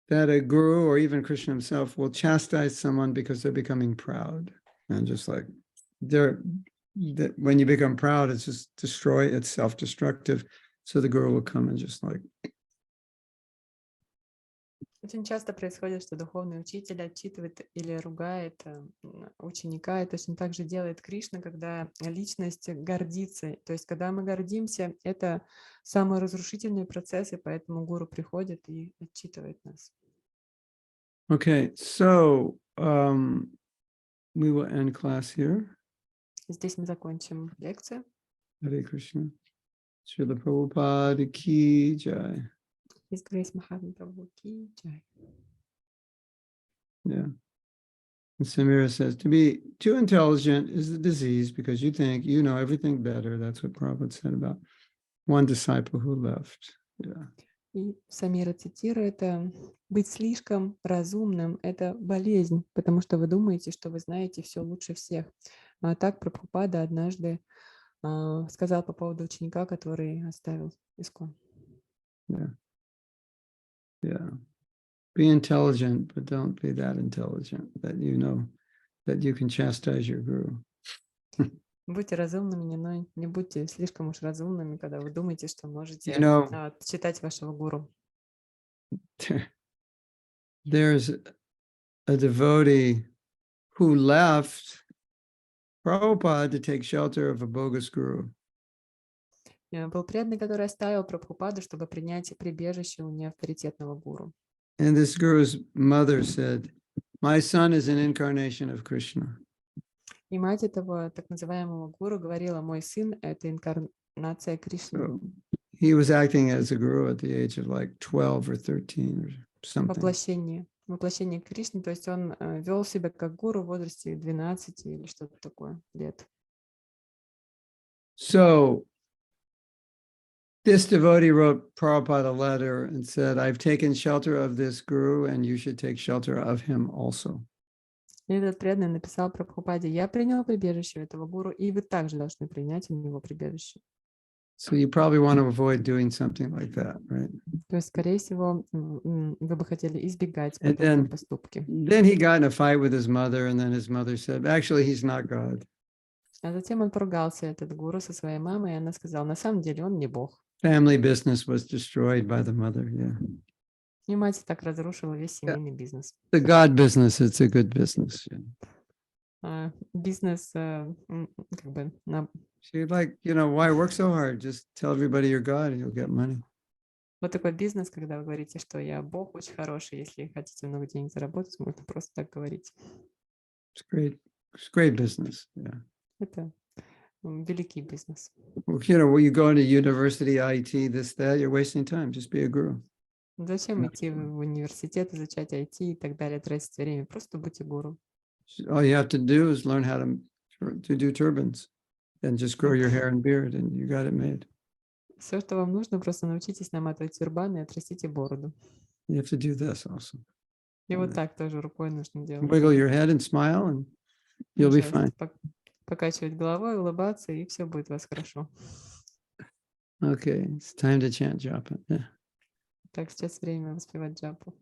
that a guru or even Krishna himself will chastise someone because they're becoming proud. And just like when you become proud, it's just it's self-destructive. So the guru will come and just like. Очень часто происходит, что духовный учитель отчитывает или ругает ученика, и точно так же делает Кришна, когда личность гордится. То есть, когда мы гордимся, это самый разрушительный процесс, и поэтому гуру приходит и отчитывает нас. Okay, so we will end class here. Здесь мы закончим лекцию. Hare Krishna. Шрилы Прабхупады ки джай. His Grace Махатму Прабху ки джай. Yeah. And Samira says, to be too intelligent is the disease because you think you know everything better. That's what Prabhupada said about one disciple who left. Yeah. И Самира цитирует, быть слишком разумным – это болезнь, потому что вы думаете, что вы знаете все лучше всех. А так Прабхупада однажды сказал по поводу ученика, который оставил искон. Yeah. Yeah. Be intelligent, but don't be that intelligent that you know that you can chastise your guru. Будьте разумными, но не будьте слишком уж разумными, когда вы думаете, что можете читать вашего гуру. There's a devotee who left Prabhupada to take shelter of a bogus guru. Был преданный, который оставил Прабхупаду, чтобы принять прибежище у неавторитетного гуру. And this guru's mother said, my son is an incarnation of Krishna. И мать этого так называемого гуру говорила, мой сын – это инкарнация Кришны. So he was acting as a guru at the age of like 12 or 13 or something. Воплощение Кришны, то есть он вел себя как гуру в возрасте 12 или что-то такое лет. So this devotee wrote Prabhupada a letter and said, I've taken shelter of this guru and you should take shelter of him also. И этот преданный написал Прабхупаде, я принял прибежище этого гуру, и вы также должны принять у него прибежище. So you probably want to avoid doing something like that, right? То есть, скорее всего, вы бы хотели избегать подобные поступки. Then he got in a fight with his mother, and then his mother said, actually, he's not God. А затем он поругался, этот гуру, со своей мамой, и она сказала, на самом деле он не бог. Family business was destroyed by the mother, yeah. И мать так разрушила весь семейный бизнес. The God business, it's a good business. Yeah. Бизнес, как бы, She's like, you know, why work so hard? Just tell everybody you're God and you'll get money. Вот такой бизнес, когда вы говорите, что я бог очень хороший, если хотите много денег заработать, можно просто так говорить. It's great. It's great business, yeah. Это великий бизнес. Well, you know, when you go into university, IT, this, that, you're wasting time. Just be a guru. Зачем идти в университет, изучать IT и так далее, тратить время? Просто будьте гуру. All you have to do is learn how to do turbans and just grow your hair and beard, and you got it made. Все, что вам нужно, просто научитесь наматывать тюрбаны и отрастите бороду. You have to do this also. И вот так тоже рукой нужно делать. Wiggle your head and smile, and you'll be fine. Покачивать головой, улыбаться, и все будет у вас хорошо. Okay, it's time to chant japa. Yeah. Так, сейчас время воспевать джапу.